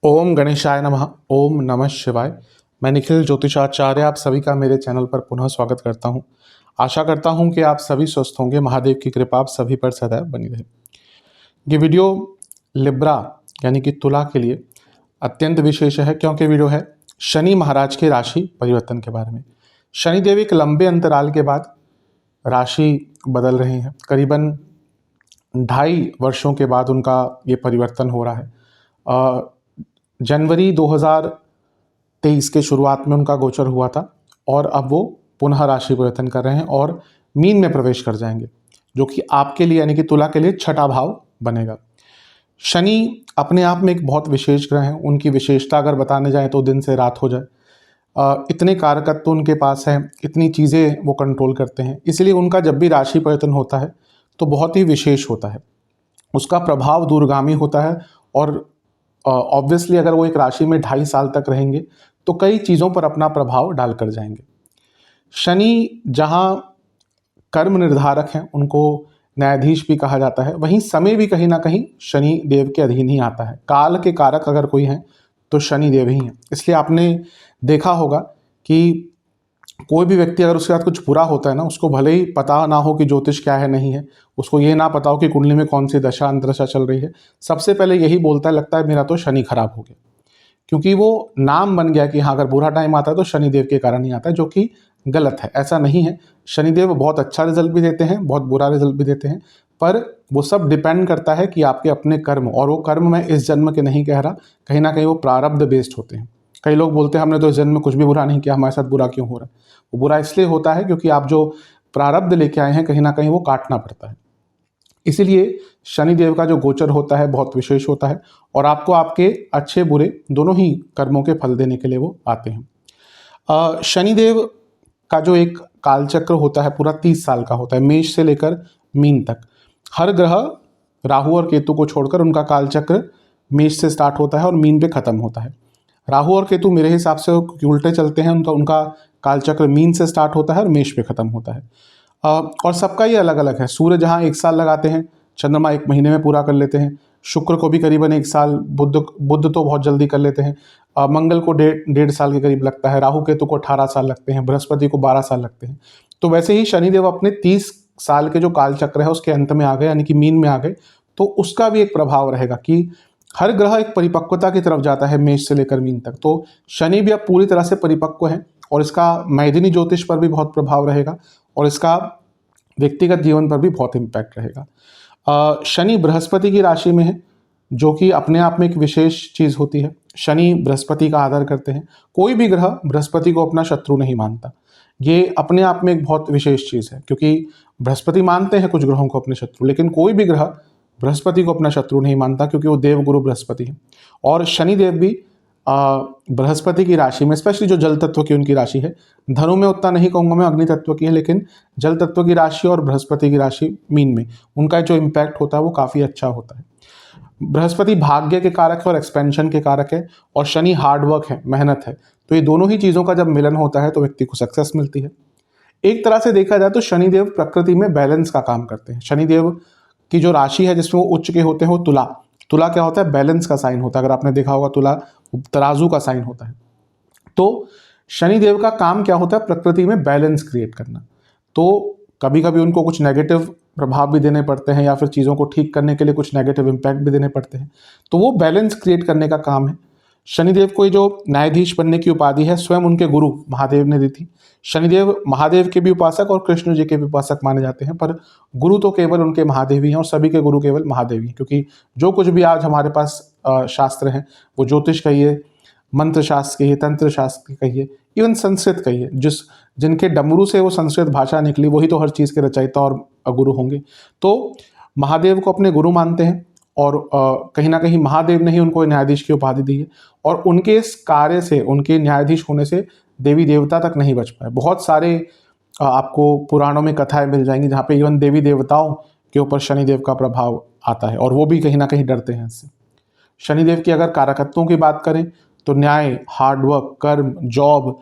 ओम गणेशाय नमः। ओम नमः शिवाय। मैं निखिल ज्योतिषाचार्य आप सभी का मेरे चैनल पर पुनः स्वागत करता हूं। आशा करता हूं कि आप सभी स्वस्थ होंगे। महादेव की कृपा आप सभी पर सदैव बनी रहे। ये वीडियो लिब्रा यानी कि तुला के लिए अत्यंत विशेष है, क्योंकि वीडियो है शनि महाराज के राशि परिवर्तन के बारे में। शनिदेव एक लंबे अंतराल के बाद राशि बदल रहे हैं। करीबन 2.5 वर्षों के बाद उनका ये परिवर्तन हो रहा है। जनवरी 2023 के शुरुआत में उनका गोचर हुआ था और अब वो पुनः राशि परिवर्तन कर रहे हैं और मीन में प्रवेश कर जाएंगे, जो कि आपके लिए यानी कि तुला के लिए छठा भाव बनेगा। शनि अपने आप में एक बहुत विशेष ग्रह हैं। उनकी विशेषता अगर बताने जाए तो दिन से रात हो जाए। इतने कारकत्व उनके पास हैं, इतनी चीज़ें वो कंट्रोल करते हैं, इसलिए उनका जब भी राशि परिवर्तन होता है तो बहुत ही विशेष होता है। उसका प्रभाव दूरगामी होता है और ऑब्वियसली अगर वो एक राशि में 2.5 साल तक रहेंगे तो कई चीज़ों पर अपना प्रभाव डाल कर जाएंगे। शनि जहाँ कर्म निर्धारक हैं, उनको न्यायाधीश भी कहा जाता है, वहीं समय भी कहीं ना कहीं शनि देव के अधीन ही आता है। काल के कारक अगर कोई हैं तो शनि देव ही हैं। इसलिए आपने देखा होगा कि कोई भी व्यक्ति अगर उसके साथ कुछ बुरा होता है ना, उसको भले ही पता ना हो कि ज्योतिष क्या है नहीं है, उसको ये ना पता हो कि कुंडली में कौन सी दशा अंतरदशा चल रही है, सबसे पहले यही बोलता है, लगता है मेरा तो शनि खराब हो गया। क्योंकि वो नाम बन गया कि हाँ, अगर बुरा टाइम आता है तो शनिदेव के कारण ही आता है, जो कि गलत है। ऐसा नहीं है। शनिदेव बहुत अच्छा रिजल्ट भी देते हैं, बहुत बुरा रिजल्ट भी देते हैं, पर वो सब डिपेंड करता है कि आपके अपने कर्म, और वो कर्म मैं इस जन्म के नहीं कह रहा, कहीं ना कहीं वो प्रारब्ध बेस्ड होते हैं। कई लोग बोलते हैं हमने तो इस जन्म में कुछ भी बुरा नहीं किया, हमारे साथ बुरा क्यों हो रहा है? वो बुरा इसलिए होता है क्योंकि आप जो प्रारब्ध लेके आए हैं कहीं ना कहीं वो काटना पड़ता है। इसीलिए शनिदेव का जो गोचर होता है बहुत विशेष होता है और आपको आपके अच्छे बुरे दोनों ही कर्मों के फल देने के लिए वो आते हैं। शनिदेव का जो एक कालचक्र होता है पूरा 30 साल का होता है, मेष से लेकर मीन तक। हर ग्रह राहु और केतु को छोड़कर उनका कालचक्र मेष से स्टार्ट होता है और मीन पे खत्म होता है। राहु और केतु मेरे हिसाब से उल्टे चलते हैं, उनका कालचक्र मीन से स्टार्ट होता है और मेष पे खत्म होता है। और सबका ये अलग अलग है। सूर्य जहाँ 1 साल लगाते हैं, चंद्रमा 1 महीने में पूरा कर लेते हैं। शुक्र को भी करीबन 1 साल, बुध तो बहुत जल्दी कर लेते हैं। मंगल को 1.5 साल के करीब लगता है। राहु केतु को 18 साल लगते हैं। बृहस्पति को 12 साल लगते हैं। तो वैसे ही शनिदेव अपने 30 साल के जो कालचक्र है उसके अंत में आ गए, यानी कि मीन में आ गए, तो उसका भी एक प्रभाव रहेगा कि हर ग्रह एक परिपक्वता की तरफ जाता है मेष से लेकर मीन तक। तो शनि भी अब पूरी तरह से परिपक्व है और इसका मैदिनी ज्योतिष पर भी बहुत प्रभाव रहेगा और इसका व्यक्तिगत जीवन पर भी बहुत इम्पैक्ट रहेगा। शनि बृहस्पति की राशि में है, जो कि अपने आप में एक विशेष चीज़ होती है। शनि बृहस्पति का आदर करते हैं। कोई भी ग्रह बृहस्पति को अपना शत्रु नहीं मानता। ये अपने आप में एक बहुत विशेष चीज़ है, क्योंकि बृहस्पति मानते हैं कुछ ग्रहों को अपने शत्रु, लेकिन कोई भी ग्रह बृहस्पति को अपना शत्रु नहीं मानता, क्योंकि वो देवगुरु बृहस्पति है। और शनिदेव भी बृहस्पति की राशि में, स्पेशली जो जल तत्व की उनकी राशि है, धनु में उतना नहीं कहूँगा मैं, अग्नि तत्व की है, लेकिन जल तत्व की राशि और बृहस्पति की राशि मीन में, उनका जो इम्पैक्ट होता है वो काफ़ी अच्छा होता है। बृहस्पति भाग्य के कारक है और एक्सपेंशन के कारक है, और शनि हार्डवर्क है, मेहनत है। तो ये दोनों ही चीज़ों का जब मिलन होता है तो व्यक्ति को सक्सेस मिलती है। एक तरह से देखा जाए तो शनिदेव प्रकृति में बैलेंस का काम करते हैं। शनिदेव की जो राशि है जिसमें वो उच्च के होते हैं वो तुला। तुला क्या होता है? बैलेंस का साइन होता है। अगर आपने देखा होगा, तुला तराजू का साइन होता है। तो शनिदेव का काम क्या होता है? प्रकृति में बैलेंस क्रिएट करना। तो कभी कभी उनको कुछ नेगेटिव प्रभाव भी देने पड़ते हैं, या फिर चीज़ों को ठीक करने के लिए कुछ नेगेटिव इम्पैक्ट भी देने पड़ते हैं। तो वो बैलेंस क्रिएट करने का काम है। शनिदेव को जो न्यायाधीश बनने की उपाधि है स्वयं उनके गुरु महादेव ने दी थी। शनिदेव महादेव के भी उपासक और कृष्ण जी के भी उपासक माने जाते हैं, पर गुरु तो केवल उनके महादेव ही हैं और सभी के गुरु केवल महादेव ही हैं। क्योंकि जो कुछ भी आज हमारे पास शास्त्र हैं, वो ज्योतिष कहिए, मंत्र शास्त्र कहिए, तंत्र शास्त्र कहिए, इवन संस्कृत कहिए, जिनके डमरू से वो संस्कृत भाषा निकली, वही तो हर चीज़ के रचयिता और गुरु होंगे। तो महादेव को अपने गुरु मानते हैं और कहीं ना कहीं महादेव ने ही उनको न्यायाधीश की उपाधि दी है। और उनके इस कार्य से, उनके न्यायाधीश होने से देवी देवता तक नहीं बच पाए। बहुत सारे आपको पुराणों में कथाएं मिल जाएंगी जहाँ पे इवन देवी देवताओं के ऊपर शनिदेव का प्रभाव आता है और वो भी कहीं ना कहीं डरते हैं इससे। शनिदेव की अगर कारकत्वों की बात करें तो न्याय, हार्डवर्क, कर्म, जॉब,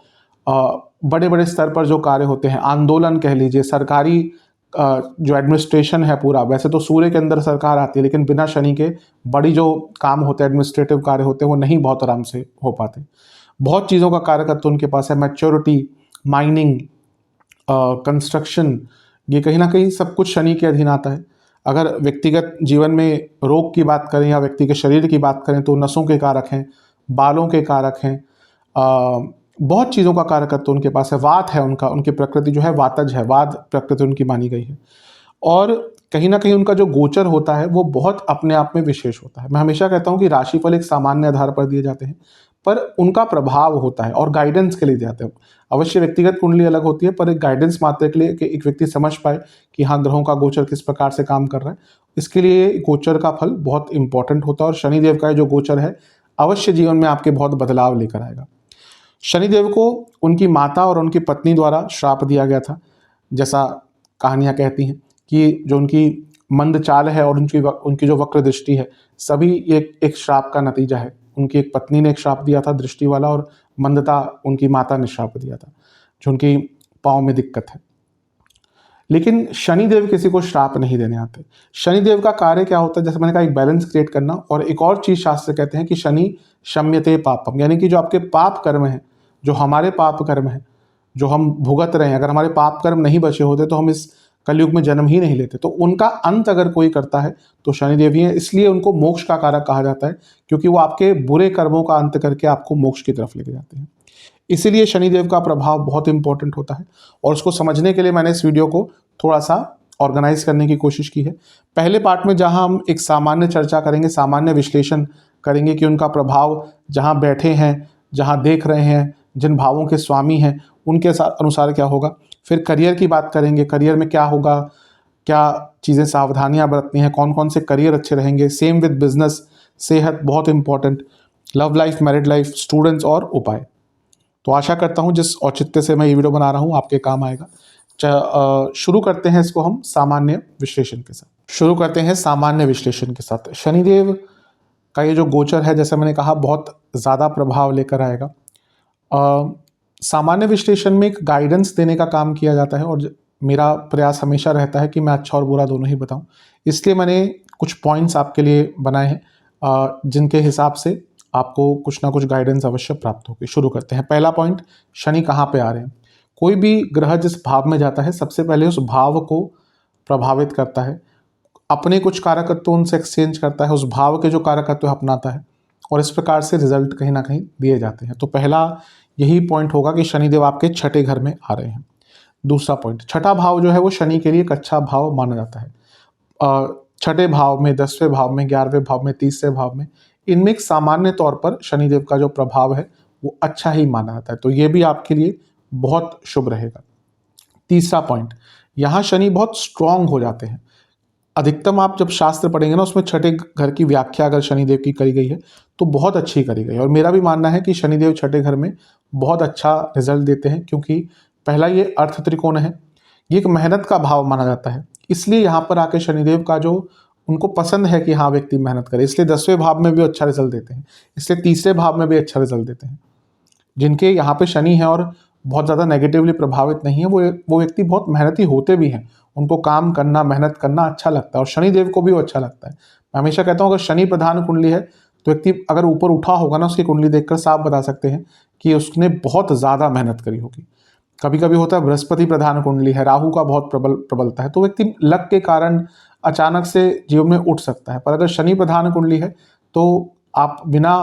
बड़े बड़े स्तर पर जो कार्य होते हैं, आंदोलन कह लीजिए, सरकारी जो एडमिनिस्ट्रेशन है पूरा, वैसे तो सूर्य के अंदर सरकार आती है, लेकिन बिना शनि के बड़ी जो काम होते हैं, एडमिनिस्ट्रेटिव कार्य होते हैं, वो नहीं बहुत आराम से हो पाते। बहुत चीज़ों का कार्यकर्ता उनके पास है, मैच्योरिटी, माइनिंग, कंस्ट्रक्शन, ये कहीं ना कहीं सब कुछ शनि के अधीन आता है। अगर व्यक्तिगत जीवन में रोग की बात करें या व्यक्ति के शरीर की बात करें तो नसों के कारक हैं, बालों के कारक हैं, बहुत चीज़ों का कारकत्व उनके पास है। वात है उनका, उनकी प्रकृति जो है वातज है, वात प्रकृति उनकी मानी गई है। और कहीं ना कहीं उनका जो गोचर होता है वो बहुत अपने आप में विशेष होता है। मैं हमेशा कहता हूँ कि राशिफल एक सामान्य आधार पर दिए जाते हैं, पर उनका प्रभाव होता है और गाइडेंस के लिए जाते हैं। अवश्य व्यक्तिगत कुंडली अलग होती है, पर एक गाइडेंस मात्र के लिए कि एक व्यक्ति समझ पाए कि हाँ, ग्रहों का गोचर किस प्रकार से काम कर रहा है, इसके लिए गोचर का फल बहुत इंपॉर्टेंट होता है। और शनिदेव का जो गोचर है अवश्य जीवन में आपके बहुत बदलाव लेकर आएगा। शनिदेव को उनकी माता और उनकी पत्नी द्वारा श्राप दिया गया था, जैसा कहानियाँ कहती हैं कि जो उनकी मंद चाल है और उनकी जो वक्र दृष्टि है, सभी एक श्राप का नतीजा है। उनकी एक पत्नी ने एक श्राप दिया था दृष्टि वाला, और मंदता उनकी माता ने श्राप दिया था, जो उनकी पाँव में दिक्कत है। लेकिन शनिदेव किसी को श्राप नहीं देने आते। शनिदेव का कार्य क्या होता है, जैसे मैंने कहा, एक बैलेंस क्रिएट करना। और एक और चीज शास्त्र कहते हैं कि शनि शम्यते पापम, यानी कि जो आपके पाप कर्म है, जो हमारे पाप कर्म है, जो हम भुगत रहे हैं, अगर हमारे पाप कर्म नहीं बचे होते तो हम इस कलयुग में जन्म ही नहीं लेते। तो उनका अंत अगर कोई करता है तो शनिदेव ही है। इसलिए उनको मोक्ष का कारक कहा जाता है, क्योंकि वो आपके बुरे कर्मों का अंत करके आपको मोक्ष की तरफ लेके जाते हैं। इसीलिए शनिदेव का प्रभाव बहुत इंपॉर्टेंट होता है, और उसको समझने के लिए मैंने इस वीडियो को थोड़ा सा ऑर्गेनाइज करने की कोशिश की है। पहले पार्ट में जहां हम एक सामान्य चर्चा करेंगे, सामान्य विश्लेषण करेंगे कि उनका प्रभाव जहां बैठे हैं, जहां देख रहे हैं, जिन भावों के स्वामी हैं, उनके अनुसार क्या होगा। फिर करियर की बात करेंगे, करियर में क्या होगा, क्या चीज़ें सावधानियां बरतनी हैं, कौन कौन से करियर अच्छे रहेंगे। सेम विद बिजनेस, सेहत बहुत important, love life, married life, students और उपाय। तो आशा करता हूँ जिस औचित्य से मैं ये वीडियो बना रहा हूँ आपके काम आएगा। शुरू करते हैं इसको हम सामान्य विश्लेषण के साथ। शनिदेव का ये जो गोचर है, जैसे मैंने कहा, बहुत ज़्यादा प्रभाव लेकर आएगा। सामान्य विश्लेषण में एक गाइडेंस देने का काम किया जाता है, और मेरा प्रयास हमेशा रहता है कि मैं अच्छा और बुरा दोनों ही बताऊं। इसलिए मैंने कुछ पॉइंट्स आपके लिए बनाए हैं, जिनके हिसाब से आपको कुछ ना कुछ गाइडेंस अवश्य प्राप्त होगी। शुरू करते हैं। पहला पॉइंट, शनि कहाँ पे आ रहे हैं। कोई भी ग्रह जिस भाव में जाता है, सबसे पहले उस भाव को प्रभावित करता है, अपने कुछ कारकत्व उनसे एक्सचेंज करता है, उस भाव के जो कारकत्व अपनाता है, और इस प्रकार से रिजल्ट कहीं ना कहीं दिए जाते हैं। तो पहला यही पॉइंट होगा कि शनिदेव आपके छठे घर में आ रहे हैं। दूसरा पॉइंट, छठा भाव जो है वो शनि के लिए एक अच्छा भाव माना जाता है। छठे भाव में, 10वें भाव में, 11वें भाव में, 30वें भाव में, इनमें एक सामान्य तौर पर शनिदेव का जो प्रभाव है वो अच्छा ही माना जाता है। तो ये भी आपके लिए बहुत शुभ रहेगा। तीसरा पॉइंट, यहाँ शनि बहुत स्ट्रांग हो जाते हैं। अधिकतम आप जब शास्त्र पढ़ेंगे ना, उसमें छठे घर की व्याख्या अगर शनिदेव की करी गई है तो बहुत अच्छी करी गई है। और मेरा भी मानना है कि शनिदेव छठे घर में बहुत अच्छा रिजल्ट देते हैं, क्योंकि पहला ये अर्थ त्रिकोण है, ये एक मेहनत का भाव माना जाता है। इसलिए यहाँ पर आके शनिदेव का जो उनको पसंद है कि हाँ व्यक्ति मेहनत करे, इसलिए 10वें भाव में भी अच्छा रिजल्ट देते हैं, इसलिए तीसरे भाव में भी अच्छा रिजल्ट देते हैं। जिनके यहाँ पे शनि है और बहुत ज़्यादा नेगेटिवली प्रभावित नहीं है, वो व्यक्ति बहुत मेहनती होते भी हैं, उनको काम करना, मेहनत करना अच्छा लगता है, और शनिदेव को भी वो अच्छा लगता है। मैं हमेशा कहता हूँ अगर शनि प्रधान कुंडली है तो व्यक्ति अगर ऊपर उठा होगा ना, उसकी कुंडली देखकर साफ बता सकते हैं कि उसने बहुत ज़्यादा मेहनत करी होगी। कभी कभी होता है बृहस्पति प्रधान कुंडली है, राहु का बहुत प्रबलता है, तो व्यक्ति लक के कारण अचानक से जीवन में उठ सकता है। पर अगर शनि प्रधान कुंडली है तो आप बिना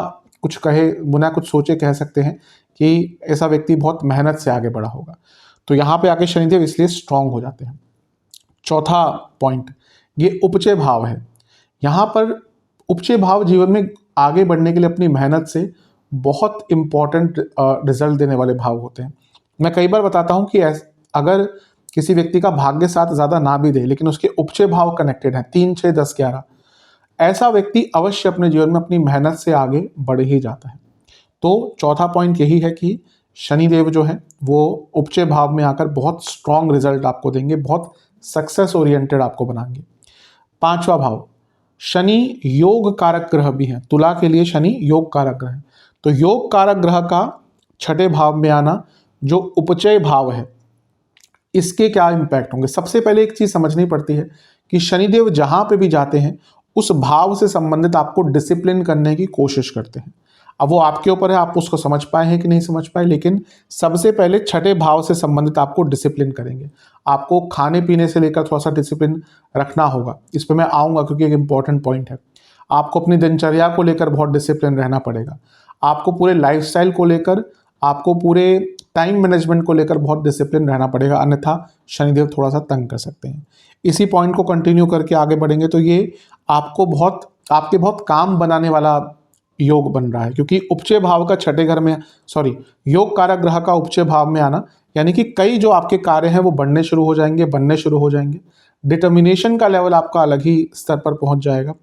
कुछ कहे, बिना कुछ सोचे कह सकते हैं कि ऐसा व्यक्ति बहुत मेहनत से आगे बढ़ा होगा। तो यहाँ पे आके शनिदेव इसलिए स्ट्रांग हो जाते हैं। चौथा पॉइंट, ये उपचय भाव है। यहाँ पर उपचय भाव जीवन में आगे बढ़ने के लिए अपनी मेहनत से बहुत इंपॉर्टेंट रिजल्ट देने वाले भाव होते हैं। मैं कई बार बताता हूँ कि अगर किसी व्यक्ति का भाग्य साथ ज़्यादा ना भी दे, लेकिन उसके उपचय भाव कनेक्टेड हैं 3, 6, 10, 11, ऐसा व्यक्ति अवश्य अपने जीवन में अपनी मेहनत से आगे बढ़ ही जाता है। तो चौथा पॉइंट यही है कि शनिदेव जो है वो उपचय भाव में आकर बहुत स्ट्रांग रिजल्ट आपको देंगे, बहुत सक्सेस ओरिएंटेड आपको बनाएंगे। पांचवा भाव, शनि योग कारक ग्रह भी है। तुला के लिए शनि योग कारक ग्रह है। तो योग कारक ग्रह का छठे भाव में आना जो उपचय भाव है, इसके क्या इम्पैक्ट होंगे। सबसे पहले एक चीज़ समझनी पड़ती है कि शनिदेव जहाँ पे भी जाते हैं उस भाव से संबंधित आपको डिसिप्लिन करने की कोशिश करते हैं। अब वो आपके ऊपर है, आप उसको समझ पाए हैं कि नहीं समझ पाए, लेकिन सबसे पहले छठे भाव से संबंधित आपको डिसिप्लिन करेंगे। आपको खाने पीने से लेकर थोड़ा सा डिसिप्लिन रखना होगा, इस पर मैं आऊँगा क्योंकि एक इंपॉर्टेंट पॉइंट है। आपको अपनी दिनचर्या को लेकर बहुत डिसिप्लिन रहना पड़ेगा। आपको पूरे लाइफस्टाइल को लेकर, आपको पूरे टाइम मैनेजमेंट को लेकर बहुत डिसिप्लिन रहना पड़ेगा, अन्यथा शनिदेव थोड़ा सा तंग कर सकते हैं। इसी पॉइंट को कंटिन्यू करके आगे बढ़ेंगे तो ये आपके बहुत काम बनाने वाला योग बन रहा है, क्योंकि उपचय भाव का छठे घर में योग कारक ग्रह का उपचय भाव में आना, यानी कि कई जो आपके कार्य हैं वो बनने शुरू हो जाएंगे। डिटर्मिनेशन का लेवल आपका अलग ही स्तर पर पहुंच जाएगा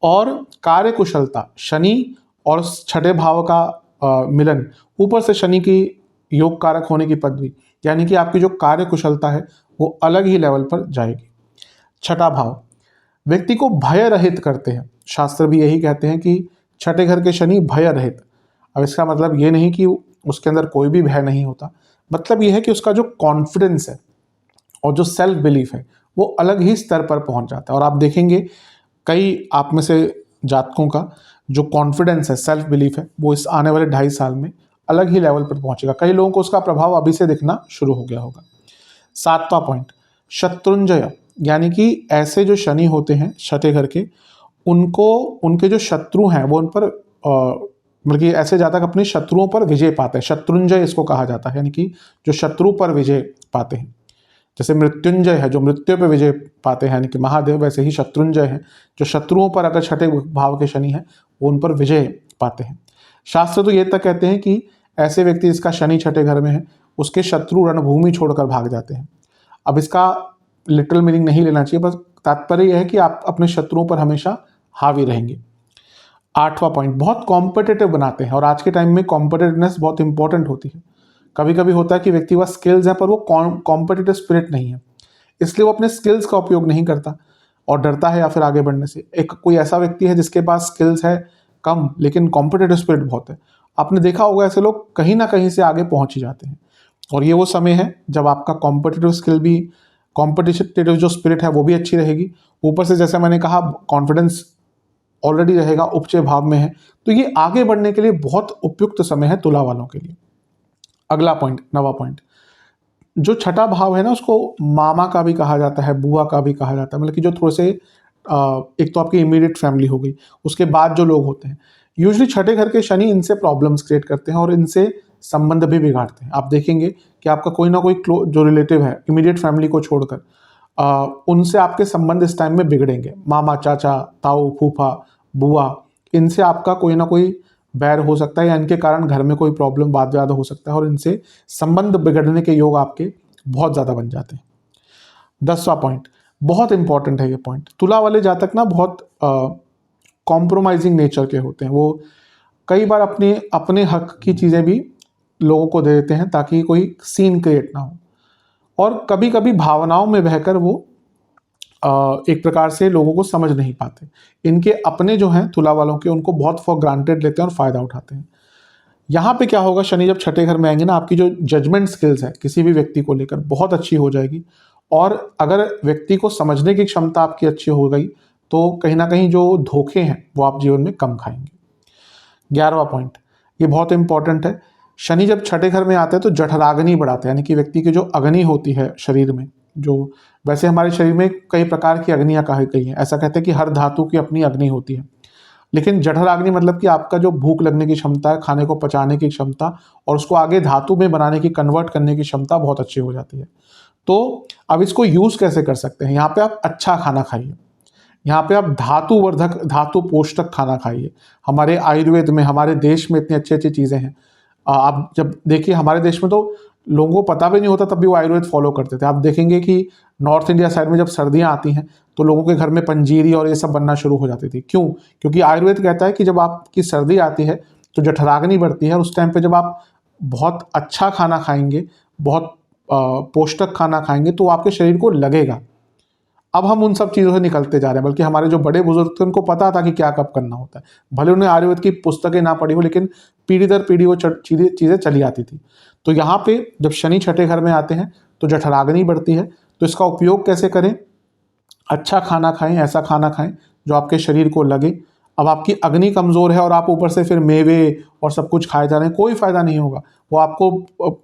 और कार्य कुशलता, शनि और छठे भाव का मिलन, ऊपर से शनि की योग कारक होने की पदवी, यानी कि आपकी जो कार्य कुशलता है वो अलग ही लेवल पर जाएगी। छठा भाव व्यक्ति को भय रहित करते हैं। शास्त्र भी यही कहते हैं कि छठे घर के शनि भय रहित। अब इसका मतलब ये नहीं कि उसके अंदर कोई भी भय नहीं होता, मतलब ये है कि उसका जो कॉन्फिडेंस है और जो सेल्फ बिलीफ है वो अलग ही स्तर पर पहुंच जाता है। और आप देखेंगे कई आप में से जातकों का जो कॉन्फिडेंस है, सेल्फ बिलीफ है, वो इस आने वाले 2.5 साल में अलग ही लेवल पर पहुंचेगा। कई लोगों को उसका प्रभाव अभी से दिखना शुरू हो गया होगा। 7वां पॉइंट, शत्रुंजय, यानी कि ऐसे जो शनि होते हैं छठे घर के, उनके जो शत्रु हैं वो उन पर मतलब कि ऐसे जातक अपने शत्रुओं पर विजय पाते हैं। शत्रुंजय इसको कहा जाता है, यानी कि जो शत्रु पर विजय पाते हैं। जैसे मृत्युंजय है जो मृत्यु पर विजय पाते हैं, यानी कि महादेव, वैसे ही शत्रुंजय है जो शत्रुओं पर अगर छठे भाव के शनि है वो उन पर विजय पाते हैं। शास्त्र तो ये तक कहते हैं कि ऐसे व्यक्ति जिसका शनि छठे घर में है उसके शत्रु रणभूमि छोड़कर भाग जाते हैं। अब इसका लिटरल मीनिंग नहीं लेना चाहिए, बस तात्पर्य यह है कि आप अपने शत्रुओं पर हमेशा हावी रहेंगे। 8वां पॉइंट, बहुत कॉम्पिटिटिव बनाते हैं, और आज के टाइम में कॉम्पिटिटिवनेस बहुत इंपॉर्टेंट होती है। कभी कभी होता है कि व्यक्ति के पास स्किल्स हैं पर वो कॉम्पिटिटिव स्पिरिट नहीं है, इसलिए वो अपने स्किल्स का उपयोग नहीं करता और डरता है या फिर आगे बढ़ने से। एक कोई ऐसा व्यक्ति है जिसके पास स्किल्स है कम लेकिन कॉम्पिटिटिव स्पिरिट बहुत है, आपने देखा होगा ऐसे लोग कहीं ना कहीं से आगे पहुंच ही जाते हैं। और ये वो समय है जब आपका कॉम्पिटिटिव स्किल भी, कॉम्पिटिटिव जो स्पिरिट है वो भी अच्छी रहेगी, ऊपर से जैसे मैंने कहा कॉन्फिडेंस ऑलरेडी रहेगा, उपचय भाव में है, तो ये आगे बढ़ने के लिए बहुत उपयुक्त समय है तुला वालों के लिए। अगला पॉइंट, 9वां पॉइंट, जो छठा भाव है ना उसको मामा का भी कहा जाता है, बुआ का भी कहा जाता है, मतलब कि जो थोड़े से एक तो आपकी इमीडिएट फैमिली हो गई, उसके बाद जो लोग होते हैं, यूजुअली छठे घर के शनि इनसे प्रॉब्लम्स क्रिएट करते हैं और इनसे संबंध भी बिगाड़ते हैं। आप देखेंगे कि आपका कोई ना कोई जो रिलेटिव है इमीडिएट फैमिली को छोड़कर, उनसे आपके संबंध इस टाइम में बिगड़ेंगे। मामा, चाचा, ताऊ, फूफा, बुआ, इनसे आपका कोई ना कोई बैर हो सकता है या इनके कारण घर में कोई प्रॉब्लम, वाद विवाद हो सकता है और इनसे संबंध बिगड़ने के योग आपके बहुत ज़्यादा बन जाते हैं। 10वां पॉइंट, बहुत इंपॉर्टेंट है ये पॉइंट, तुला वाले जातक ना बहुत कॉम्प्रोमाइजिंग नेचर के होते हैं। वो कई बार अपने हक की चीज़ें भी लोगों को दे देते हैं ताकि कोई सीन क्रिएट ना हो, और कभी कभी भावनाओं में बहकर वो एक प्रकार से लोगों को समझ नहीं पाते। इनके अपने जो हैं तुला वालों के, उनको बहुत फॉर ग्रांटेड लेते हैं और फायदा उठाते हैं। यहाँ पे क्या होगा, शनि जब छठे घर में आएंगे ना, आपकी जो जजमेंट स्किल्स है किसी भी व्यक्ति को लेकर बहुत अच्छी हो जाएगी, और अगर व्यक्ति को समझने की क्षमता आपकी अच्छी हो गई तो कहीं ना कहीं जो धोखे हैं वो आप जीवन में कम खाएंगे। 11वां पॉइंट, ये बहुत इंपॉर्टेंट है, शनि जब छठे घर में आते हैं तो जठराग्नि बढ़ाते हैं, यानी कि व्यक्ति की जो अग्नि होती है शरीर में, जो वैसे हमारे शरीर में कई प्रकार की अग्नियां कही गई हैं, ऐसा कहते हैं कि हर धातु की अपनी अग्नि होती है, लेकिन जठराग्नि मतलब कि आपका जो भूख लगने की क्षमता है, खाने को पचाने की क्षमता और उसको आगे धातु में बनाने की, कन्वर्ट करने की क्षमता बहुत अच्छी हो जाती है। तो अब इसको यूज कैसे कर सकते हैं, यहाँ पे आप अच्छा खाना खाइए, यहाँ पे आप धातुवर्धक, धातु पोषक खाना खाइए। हमारे आयुर्वेद में, हमारे देश में इतनी अच्छी अच्छी चीज़ें हैं। आप जब देखिए हमारे देश में तो लोगों को पता भी नहीं होता तब भी वो आयुर्वेद फॉलो करते थे। आप देखेंगे कि नॉर्थ इंडिया साइड में जब सर्दियाँ आती हैं तो लोगों के घर में पंजीरी और ये सब बनना शुरू हो जाती थी। क्यों? क्योंकि आयुर्वेद कहता है कि जब आपकी सर्दी आती है तो जठराग्नि बढ़ती है, और उस टाइम पे जब आप बहुत अच्छा खाना खाएंगे, बहुत पौष्टिक खाना खाएंगे तो आपके शरीर को लगेगा। अब हम उन सब चीज़ों से निकलते जा रहे हैं, बल्कि हमारे जो बड़े बुजुर्ग थे उनको पता था कि क्या कब करना होता है। भले उन्हें आयुर्वेद की पुस्तकें ना पढ़ी हो, लेकिन पीढ़ी दर पीढ़ी वो चीज़ें चली आती थी। तो यहाँ पे जब शनि छठे घर में आते हैं तो जठराग्नि बढ़ती है। तो इसका उपयोग कैसे करें? अच्छा खाना खाएं, ऐसा खाना खाएं जो आपके शरीर को लगे। अब आपकी अग्नि कमज़ोर है और आप ऊपर से फिर मेवे और सब कुछ खाए जा रहे हैं, कोई फ़ायदा नहीं होगा, वो आपको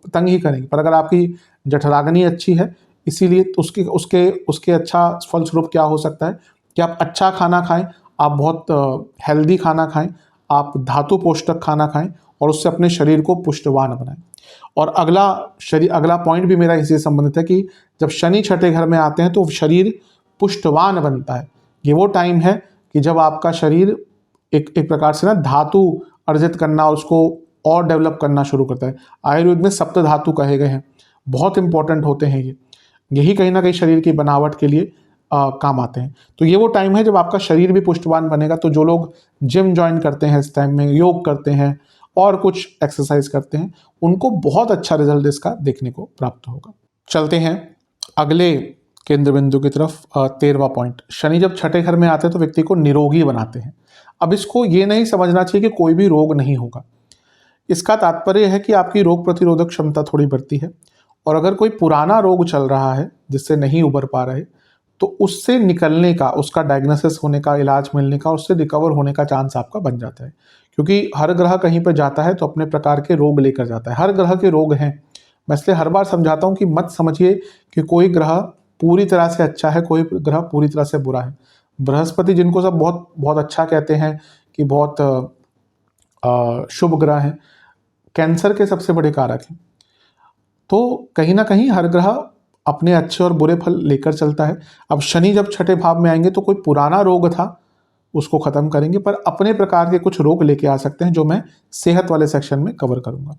तंग ही करेंगे। पर अगर आपकी जठराग्नि अच्छी है, इसीलिए तो उसके उसके उसके अच्छा फलस्वरूप क्या हो सकता है कि आप अच्छा खाना खाएं, आप बहुत हेल्दी खाना खाएं, आप धातु पोषक खाना खाएं और उससे अपने शरीर को पुष्टवान बनाएं। और अगला पॉइंट भी मेरा इसी से संबंधित है कि जब शनि छठे घर में आते हैं तो शरीर पुष्टवान बनता है। ये वो टाइम है कि जब आपका शरीर एक प्रकार से ना धातु अर्जित करना, उसको और डेवलप करना शुरू करता है। आयुर्वेद में सप्त धातु कहे गए हैं, बहुत इंपॉर्टेंट होते हैं ये, यही कहीं ना कहीं शरीर की बनावट के लिए काम आते हैं। तो ये वो टाइम है जब आपका शरीर भी पुष्टवान बनेगा। तो जो लोग जिम ज्वाइन करते हैं इस टाइम में, योग करते हैं और कुछ एक्सरसाइज करते हैं, उनको बहुत अच्छा रिजल्ट इसका देखने को प्राप्त होगा। चलते हैं अगले केंद्र बिंदु की तरफ। 13वां पॉइंट, शनि जब छठे घर में आते हैं तो व्यक्ति को निरोगी बनाते हैं। अब इसको ये नहीं समझना चाहिए कि कोई भी रोग नहीं होगा। इसका तात्पर्य है कि आपकी रोग प्रतिरोधक क्षमता थोड़ी बढ़ती है और अगर कोई पुराना रोग चल रहा है जिससे नहीं उबर पा रहे, तो उससे निकलने का, उसका डायग्नोसिस होने का, इलाज मिलने का, उससे रिकवर होने का चांस आपका बन जाता है। क्योंकि हर ग्रह कहीं पर जाता है तो अपने प्रकार के रोग लेकर जाता है। हर ग्रह के रोग हैं। मैं इसलिए हर बार समझाता हूँ कि मत समझिए कि कोई ग्रह पूरी तरह से अच्छा है, कोई ग्रह पूरी तरह से बुरा है। बृहस्पति, जिनको सब बहुत बहुत अच्छा कहते हैं कि बहुत शुभ ग्रह है, कैंसर के सबसे बड़े कारक हैं। तो कहीं ना कहीं हर ग्रह अपने अच्छे और बुरे फल लेकर चलता है। अब शनि जब छठे भाव में आएंगे तो कोई पुराना रोग था उसको खत्म करेंगे, पर अपने प्रकार के कुछ रोग लेके आ सकते हैं जो मैं सेहत वाले सेक्शन में कवर करूंगा।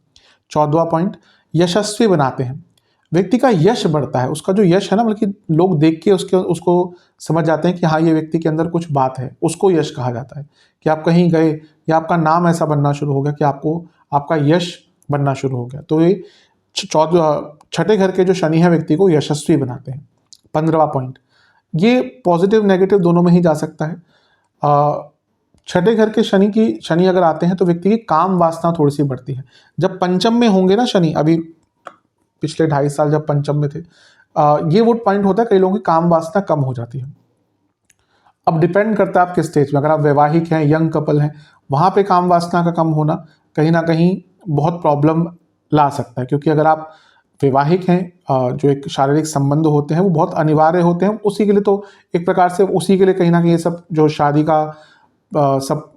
14वां पॉइंट, यशस्वी बनाते हैं। व्यक्ति का यश बढ़ता है, उसका जो यश है ना, बल्कि लोग देख के उसको समझ जाते हैं कि हाँ, ये व्यक्ति के अंदर कुछ बात है, उसको यश कहा जाता है। कि आप कहीं गए या आपका नाम ऐसा बनना शुरू हो गया कि आपका यश बनना शुरू हो गया। तो ये छठे घर के जो शनि है व्यक्ति को यशस्वी बनाते हैं। 15वां पॉइंट, ये पॉजिटिव नेगेटिव दोनों में ही जा सकता है। छठे घर के शनि अगर आते हैं तो व्यक्ति की काम वासना थोड़ी सी बढ़ती है। जब पंचम में होंगे ना शनि, अभी पिछले 2.5 साल जब पंचम में थे, ये वो पॉइंट होता है कई लोगों की काम वासना कम हो जाती है। अब डिपेंड करता है आप किस स्टेज में, अगर आप वैवाहिक हैं, यंग कपल हैं, वहां पे काम वासना का कम होना कहीं ना कहीं बहुत प्रॉब्लम ला सकता है। क्योंकि अगर आप वैवाहिक हैं, जो एक शारीरिक संबंध होते हैं वो बहुत अनिवार्य होते हैं, उसी के लिए तो एक प्रकार से उसी के लिए कहीं ना कहीं ये सब जो शादी का सब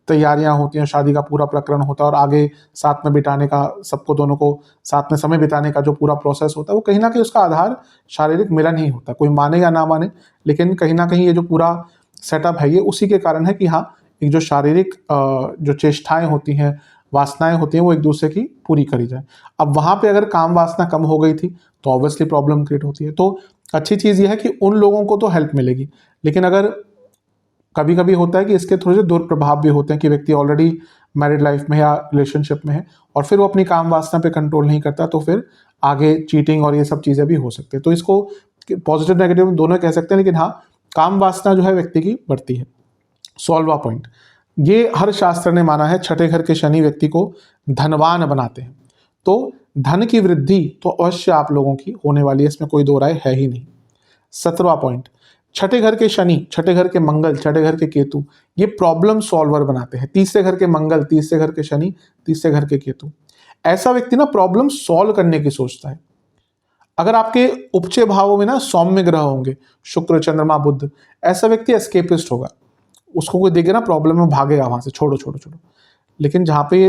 तैयारियां होती हैं, शादी का पूरा प्रकरण होता है और आगे साथ में बिताने का, सबको दोनों को साथ में समय बिताने का जो पूरा प्रोसेस होता है, वो कहीं ना कहीं उसका आधार शारीरिक मिलन ही होता है। कोई माने या ना माने, लेकिन कहीं ना कहीं ये जो पूरा सेटअप है ये उसी के कारण है कि हाँ, एक जो शारीरिक जो चेष्टाएं होती हैं, वासनाएं होती हैं, वो एक दूसरे की पूरी करी जाए। अब वहां पे अगर काम वासना कम हो गई थी तो ऑब्वियसली प्रॉब्लम क्रिएट होती है। तो अच्छी चीज़ ये है कि उन लोगों को तो हेल्प मिलेगी, लेकिन अगर कभी कभी होता है कि इसके थोड़े से दुष्प्रभाव भी होते हैं कि व्यक्ति ऑलरेडी मैरिड लाइफ में या रिलेशनशिप में है और फिर वो अपनी काम वासना पे कंट्रोल नहीं करता, तो फिर आगे चीटिंग और ये सब चीज़ें भी हो सकती है। तो इसको पॉजिटिव नेगेटिव दोनों कह सकते हैं, लेकिन हाँ, काम वासना जो है व्यक्ति की बढ़ती है। 16वां पॉइंट, ये हर शास्त्र ने माना है, छठे घर के शनि व्यक्ति को धनवान बनाते हैं। तो धन की वृद्धि तो अवश्य आप लोगों की होने वाली है, इसमें कोई दो राय है ही नहीं। 17वां पॉइंट, छठे घर के शनि, छठे घर के मंगल, छठे घर के केतु, ये प्रॉब्लम सॉल्वर बनाते हैं। तीसरे घर के मंगल, तीसरे घर के शनि, तीसरे घर के केतु, ऐसा व्यक्ति ना प्रॉब्लम सॉल्व करने की सोचता है। अगर आपके उपचय भावों में ना सौम्य ग्रह होंगे, शुक्र, चंद्रमा, बुध, ऐसा व्यक्ति एस्केपिस्ट होगा। उसको कोई देखे ना प्रॉब्लम में, भागेगा वहां से, छोड़ो छोड़ो छोड़ो। लेकिन जहाँ पे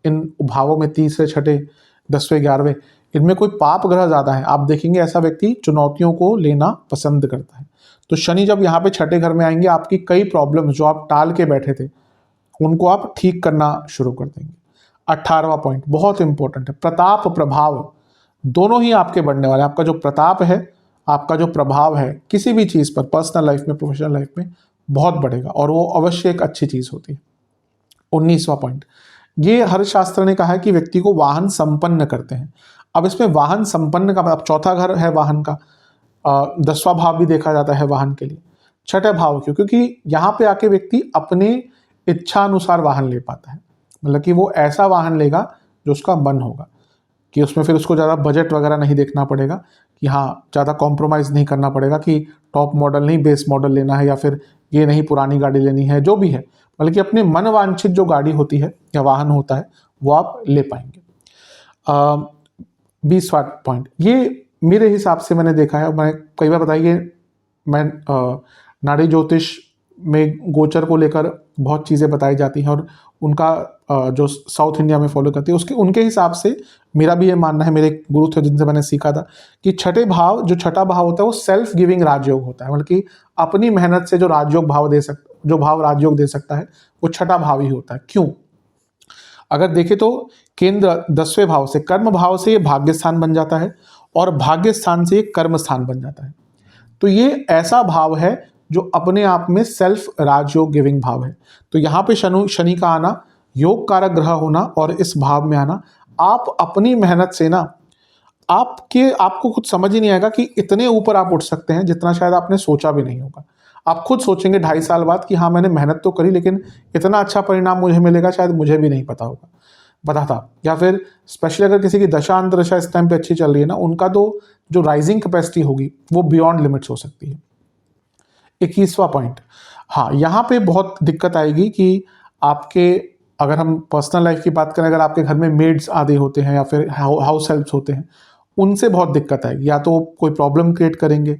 इन भावों में तीसरे, छठे, 10वें, 11वें, इनमें कोई पाप ग्रह ज्यादा है, आप देखेंगे ऐसा व्यक्ति चुनौतियों को लेना पसंद करता है। तो शनि जब यहाँ पे छठे घर में आएंगे, आपकी कई प्रॉब्लम जो आप टाल के बैठे थे उनको आप ठीक करना शुरू कर देंगे। 18वां पॉइंट बहुत इंपॉर्टेंट है, प्रताप प्रभाव दोनों ही आपके बढ़ने वाले। आपका जो प्रताप है, आपका जो प्रभाव है किसी भी चीज पर, पर्सनल लाइफ में, प्रोफेशनल लाइफ में, बहुत बढ़ेगा और वो अवश्य एक अच्छी चीज होती है। 19वां पॉइंट, ये हर शास्त्र ने कहा है कि व्यक्ति को वाहन संपन्न करते हैं। अब इसमें वाहन संपन्न का मतलब, चौथा घर है वाहन का, 10वां भाव भी देखा जाता है वाहन के लिए, छठे भाव क्यों? क्योंकि यहाँ पे आके व्यक्ति अपने इच्छा अनुसार वाहन ले पाता है, मतलब कि वो ऐसा वाहन लेगा जो उसका मन होगा। कि उसमें फिर उसको ज़्यादा बजट वगैरह नहीं देखना पड़ेगा, कि हाँ ज़्यादा कॉम्प्रोमाइज़ नहीं करना पड़ेगा कि टॉप मॉडल नहीं बेस मॉडल लेना है, या फिर ये नहीं पुरानी गाड़ी लेनी है, जो भी है, बल्कि अपने मन वांछित जो गाड़ी होती है या वाहन होता है वो आप ले पाएंगे। 20वां पॉइंट, ये मेरे हिसाब से मैंने देखा है, मैं कई बार बताइए, मैं नाड़ी ज्योतिष में गोचर को लेकर बहुत चीज़ें बताई जाती हैं, और उनका जो साउथ इंडिया में फॉलो करती है उसके उनके हिसाब से मेरा भी ये मानना है, मेरे गुरु थे जिनसे मैंने सीखा था, कि छठे भाव, जो छठा भाव होता है वो सेल्फ गिविंग राजयोग होता है, मतलब कि अपनी मेहनत से जो राजयोग भाव दे सकता, जो भाव राजयोग दे सकता है वो छठा भाव ही होता है। क्यों? अगर देखें तो केंद्र 10वें भाव से, कर्म भाव से ये भाग्य स्थान बन जाता है, और भाग्य स्थान से ये कर्म स्थान बन जाता है। तो ये ऐसा भाव है जो अपने आप में सेल्फ राजयोग गिविंग भाव है। तो यहाँ पे शनि का आना, योग कारक ग्रह होना और इस भाव में आना, आप अपनी मेहनत से ना, आपको खुद समझ ही नहीं आएगा कि इतने ऊपर आप उठ सकते हैं जितना शायद आपने सोचा भी नहीं होगा। आप खुद सोचेंगे 2.5 साल बाद कि हाँ मैंने मेहनत तो करी, लेकिन इतना अच्छा परिणाम मुझे मिलेगा शायद मुझे भी नहीं पता था। या फिर स्पेशली अगर किसी की दशा अंतरदशा इस टाइम पे अच्छी चल रही है ना, उनका तो जो राइजिंग कैपेसिटी होगी वो बियॉन्ड लिमिट्स हो सकती है। 21वां पॉइंट, हाँ यहाँ पे बहुत दिक्कत आएगी कि आपके, अगर हम पर्सनल लाइफ की बात करें, अगर आपके घर में मेड्स आदि होते हैं या फिर हाउस हेल्प्स होते हैं, उनसे बहुत दिक्कत आएगी। या तो कोई प्रॉब्लम क्रिएट करेंगे,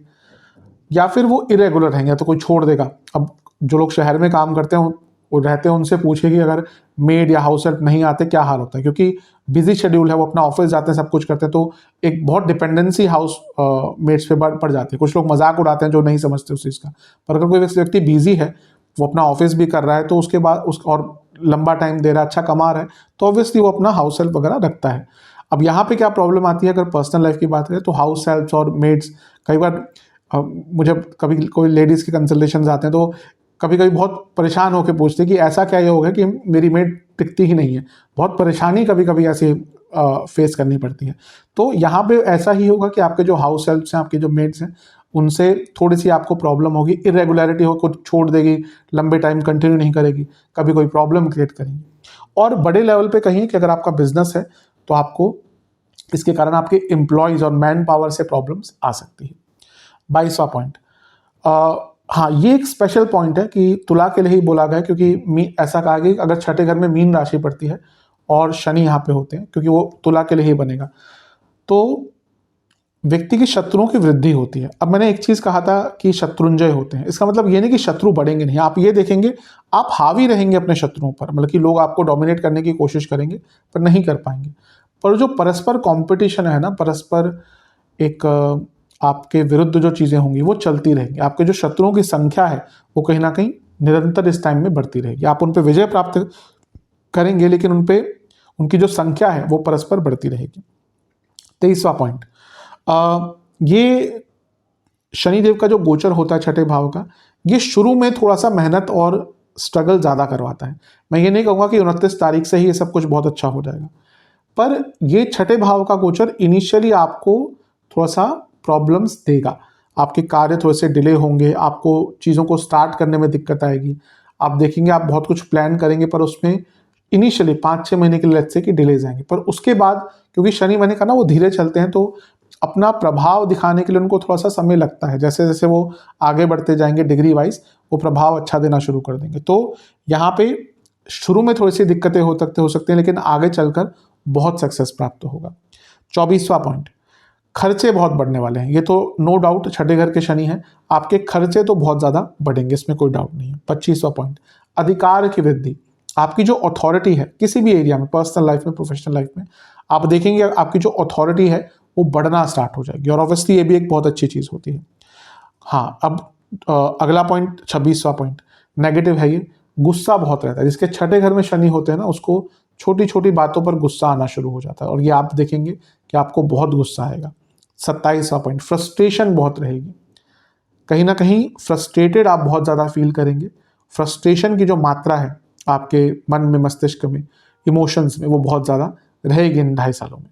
या फिर वो इरेगुलर रहेंगे, या तो कोई छोड़ देगा। अब जो लोग शहर में काम करते हैं वो रहते हैं, उनसे पूछे कि अगर मेड या हाउस हेल्प नहीं आते क्या हाल होता है, क्योंकि बिजी शेड्यूल है, वो अपना ऑफिस जाते हैं, सब कुछ करते हैं, तो एक बहुत डिपेंडेंसी हाउस मेड्स पे पड़ जाती है। कुछ लोग मजाक उड़ाते हैं जो नहीं समझते उस चीज़ का, पर अगर कोई व्यक्ति बिजी है, वो अपना ऑफिस भी कर रहा है, तो उसके बाद और लंबा टाइम दे रहा है, अच्छा कमा रहा है, तो ऑब्वियसली वो अपना हाउस हेल्प वगैरह रखता है। अब यहाँ पे क्या प्रॉब्लम आती है, अगर पर्सनल लाइफ की बात करें तो हाउस हेल्प्स और मेड्स, कई बार मुझे कभी कोई लेडीज़ के कंसल्टेशन आते हैं तो कभी कभी बहुत परेशान होकर पूछते हैं कि ऐसा क्या ये हो गया कि मेरी मेड टिकती ही नहीं है। बहुत परेशानी कभी कभी ऐसी फेस करनी पड़ती है। तो यहाँ पे ऐसा ही होगा कि आपके जो हाउस हेल्प्स हैं, आपके जो मेड्स हैं, उनसे थोड़ी सी आपको प्रॉब्लम होगी, इरेगुलरिटी हो, कुछ छोड़ देगी, लंबे टाइम कंटिन्यू नहीं करेगी, कभी कोई प्रॉब्लम क्रिएट करेंगी। और बड़े लेवल पे कहीं कि अगर आपका बिजनेस है तो आपको इसके कारण आपके एम्प्लॉयज और मैन पावर से प्रॉब्लम्स आ सकती है। 22वां पॉइंट, हाँ ये एक स्पेशल पॉइंट है कि तुला के लिए ही बोला गया, क्योंकि ऐसा कहा गया कि अगर छठे घर में मीन राशि पड़ती है और शनि यहाँ पे होते हैं, क्योंकि वो तुला के लिए ही बनेगा, तो व्यक्ति की शत्रुओं की वृद्धि होती है। अब मैंने एक चीज कहा था कि शत्रुंजय होते हैं, इसका मतलब ये नहीं कि शत्रु बढ़ेंगे नहीं, आप ये देखेंगे आप हावी रहेंगे अपने शत्रुओं पर, मतलब कि लोग आपको डोमिनेट करने की कोशिश करेंगे पर नहीं कर पाएंगे। पर जो परस्पर कंपटीशन है ना, परस्पर एक आपके विरुद्ध जो चीजें होंगी वो चलती रहेंगी। आपके जो शत्रुओं की संख्या है वो कहीं ना कहीं निरंतर इस टाइम में बढ़ती रहेगी। आप उन पर विजय प्राप्त करेंगे, लेकिन उनकी जो संख्या है वो परस्पर बढ़ती रहेगी। 23वां पॉइंट, ये शनिदेव का जो गोचर होता है छठे भाव का, ये शुरू में थोड़ा सा मेहनत और स्ट्रगल ज़्यादा करवाता है। मैं ये नहीं कहूँगा कि 29 तारीख से ही ये सब कुछ बहुत अच्छा हो जाएगा, पर ये छठे भाव का गोचर इनिशियली आपको थोड़ा सा प्रॉब्लम्स देगा। आपके कार्य थोड़े से डिले होंगे, आपको चीज़ों को स्टार्ट करने में दिक्कत आएगी। आप देखेंगे आप बहुत कुछ प्लान करेंगे पर उसमें इनिशियली 5-6 महीने के लिए लेट्स से कि डिलेज आएंगे, पर उसके बाद क्योंकि शनि मैंने कहा ना वो धीरे चलते हैं, तो अपना प्रभाव दिखाने के लिए उनको थोड़ा सा समय लगता है। जैसे जैसे वो आगे बढ़ते जाएंगे डिग्री वाइज, वो प्रभाव अच्छा देना शुरू कर देंगे। तो यहाँ पे शुरू में थोड़ी सी दिक्कतें हो सकती हैं, लेकिन आगे चलकर बहुत सक्सेस प्राप्त होगा। 24वां पॉइंट, खर्चे बहुत बढ़ने वाले हैं। ये तो नो डाउट छठे घर के शनि हैं, आपके खर्चे तो बहुत ज़्यादा बढ़ेंगे, इसमें कोई डाउट नहीं है। 25वां पॉइंट, अधिकार की वृद्धि। आपकी जो अथॉरिटी है किसी भी एरिया में, पर्सनल लाइफ में, प्रोफेशनल लाइफ में, आप देखेंगे आपकी जो अथॉरिटी है वो बढ़ना स्टार्ट हो जाएगी, और ऑब्वियसली ये भी एक बहुत अच्छी चीज़ होती है। हाँ, अब अगला पॉइंट 26वां पॉइंट नेगेटिव है। ये गुस्सा बहुत रहता है। जिसके छठे घर में शनि होते हैं ना, उसको छोटी छोटी बातों पर गुस्सा आना शुरू हो जाता है, और ये आप देखेंगे कि आपको बहुत गुस्सा आएगा। 27वां पॉइंट, फ्रस्ट्रेशन बहुत रहेगी। कहीं ना कहीं फ्रस्ट्रेटेड आप बहुत ज़्यादा फील करेंगे। फ्रस्ट्रेशन की जो मात्रा है आपके मन में, मस्तिष्क में, इमोशंस में, वो बहुत ज़्यादा रहेगी इन 2.5 सालों में।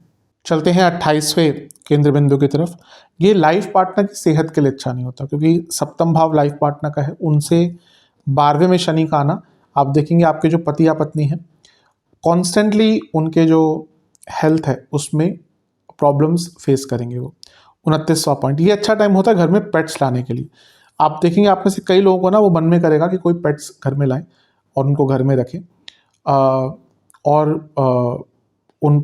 चलते हैं 28वें केंद्र बिंदु की तरफ। ये लाइफ पार्टनर की सेहत के लिए अच्छा नहीं होता, क्योंकि सप्तम भाव लाइफ पार्टनर का है, उनसे 12वें में शनि का आना। आप देखेंगे आपके जो पति या पत्नी हैं, कॉन्स्टेंटली उनके जो हेल्थ है उसमें प्रॉब्लम्स फेस करेंगे वो। 29वां पॉइंट, ये अच्छा टाइम होता है घर में पेट्स लाने के लिए। आप देखेंगे आप में से कई लोगों को ना वो मन में करेगा कि कोई पेट्स घर में लाएं और उनको घर में रखें। और उन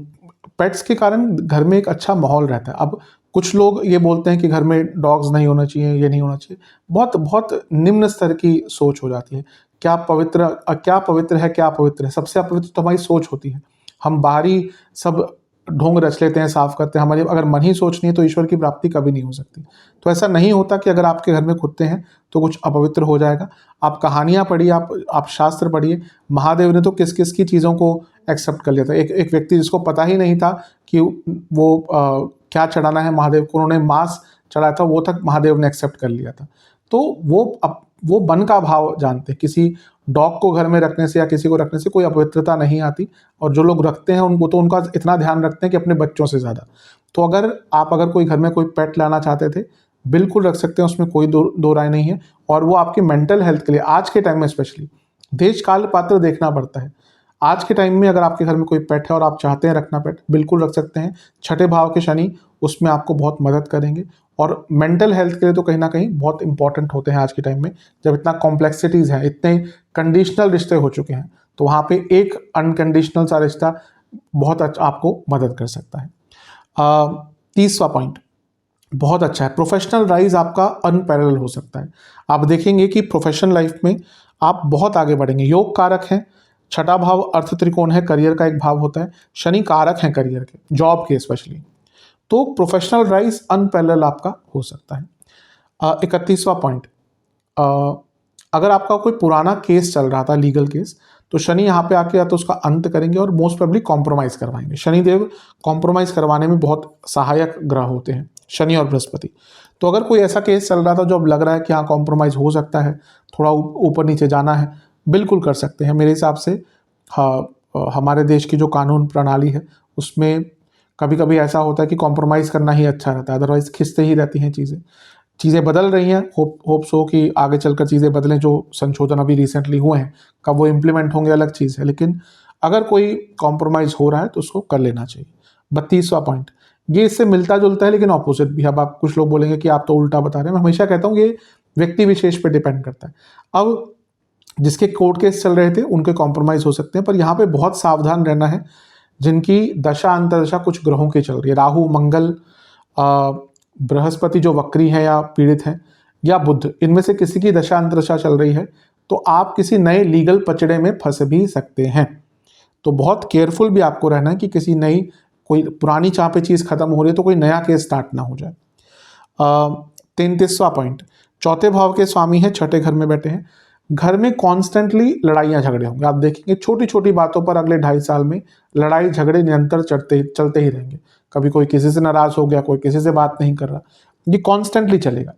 पेट्स के कारण घर में एक अच्छा माहौल रहता है। अब कुछ लोग ये बोलते हैं कि घर में डॉग्स नहीं होना चाहिए, ये नहीं होना चाहिए। बहुत बहुत निम्न स्तर की सोच हो जाती है। क्या पवित्र है, क्या अपवित्र है? सबसे अपवित्र तो हमारी सोच होती है। हम बाहरी सब ढोंग रच लेते हैं, साफ करते हैं। हमारे अगर मन ही सोच नहीं है तो ईश्वर की प्राप्ति कभी नहीं हो सकती। तो ऐसा नहीं होता कि अगर आपके घर में कुत्ते हैं तो कुछ अपवित्र हो जाएगा। आप कहानियाँ पढ़िए, आप शास्त्र पढ़िए। महादेव ने तो किस किस की चीज़ों को एक्सेप्ट कर लिया था। एक व्यक्ति जिसको पता ही नहीं था कि वो क्या चढ़ाना है महादेव को, उन्होंने मांस चढ़ाया था, वो तक महादेव ने एक्सेप्ट कर लिया था। तो वो मन का भाव जानते हैं। किसी डॉग को घर में रखने से या किसी को रखने से कोई अपवित्रता नहीं आती। और जो लोग रखते हैं उनको तो उनका इतना ध्यान रखते हैं कि अपने बच्चों से ज़्यादा। तो अगर कोई घर में कोई पेट लाना चाहते थे, बिल्कुल रख सकते हैं, उसमें कोई दो राय नहीं है। और वो आपकी मेंटल हेल्थ के लिए आज के टाइम में स्पेशली देश काल पात्र देखना पड़ता है। आज के टाइम में अगर आपके घर में कोई पेट है और आप चाहते हैं रखना पेट, बिल्कुल रख सकते हैं। छठे भाव के शनि उसमें आपको बहुत मदद करेंगे। और मेंटल हेल्थ के लिए तो कहीं ना कहीं बहुत इंपॉर्टेंट होते हैं आज के टाइम में, जब इतना कॉम्प्लेक्सिटीज़ हैं, इतने कंडीशनल रिश्ते हो चुके हैं। तो वहाँ पे एक अनकंडीशनल सा रिश्ता बहुत अच्छा आपको मदद कर सकता है। 30वां पॉइंट बहुत अच्छा है। प्रोफेशनल राइज आपका अनपैरेलल हो सकता है। आप देखेंगे कि प्रोफेशनल लाइफ में आप बहुत आगे बढ़ेंगे। योग कारक है, छठा भाव अर्थ त्रिकोण है, करियर का एक भाव होता है। शनि कारक है करियर के, जॉब के स्पेशली। तो प्रोफेशनल राइज अनपैरेलल आपका हो सकता है। 31वां पॉइंट, अगर आपका कोई पुराना केस चल रहा था, लीगल केस, तो शनि यहाँ पे आके या तो उसका अंत करेंगे और मोस्ट प्रोबेबली कॉम्प्रोमाइज करवाएंगे। शनिदेव कॉम्प्रोमाइज करवाने में बहुत सहायक ग्रह होते हैं, शनि और बृहस्पति। तो अगर कोई ऐसा केस चल रहा था जो अब लग रहा है कि हाँ कॉम्प्रोमाइज हो सकता है, थोड़ा ऊपर नीचे जाना है, बिल्कुल कर सकते हैं मेरे हिसाब से। हाँ, हमारे देश की जो कानून प्रणाली है उसमें कभी कभी ऐसा होता है कि कॉम्प्रोमाइज़ करना ही अच्छा रहता है, अदरवाइज खिंचते ही रहती हैं चीज़ें बदल रही हैं। होप्स हो कि आगे चलकर चीज़ें बदलें। जो संशोधन अभी रिसेंटली हुए हैं, कब वो इम्प्लीमेंट होंगे अलग चीज़ है, लेकिन अगर कोई कॉम्प्रोमाइज़ हो रहा है तो उसको कर लेना चाहिए। 32वां पॉइंट, ये इससे मिलता जुलता है लेकिन ऑपोजिट भी। अब आप कुछ लोग बोलेंगे कि आप तो उल्टा बता रहे हैं। मैं हमेशा कहता हूँ ये व्यक्ति विशेष पे डिपेंड करता है। अब जिसके कोर्ट केस चल रहे थे उनके कॉम्प्रोमाइज़ हो सकते हैं, पर यहाँ पे बहुत सावधान रहना है। जिनकी दशा अंतरदशा कुछ ग्रहों की चल रही है, राहु, मंगल, बृहस्पति जो वक्री हैं या पीड़ित हैं, या बुध, इनमें से किसी की दशा अंतरदशा चल रही है, तो आप किसी नए लीगल पचड़े में फंस भी सकते हैं। तो बहुत केयरफुल भी आपको रहना है कि किसी नई, कोई पुरानी जहाँ पे चीज़ खत्म हो रही है तो कोई नया केस स्टार्ट ना हो जाए। 33वां पॉइंट, चौथे भाव के स्वामी है, छठे घर में बैठे हैं। घर में कॉन्स्टेंटली लड़ाइयाँ झगड़े होंगे। आप देखेंगे छोटी छोटी बातों पर अगले 2.5 साल में लड़ाई झगड़े निरंतर चलते ही रहेंगे। कभी कोई किसी से नाराज हो गया, कोई किसी से बात नहीं कर रहा, ये कॉन्स्टेंटली चलेगा।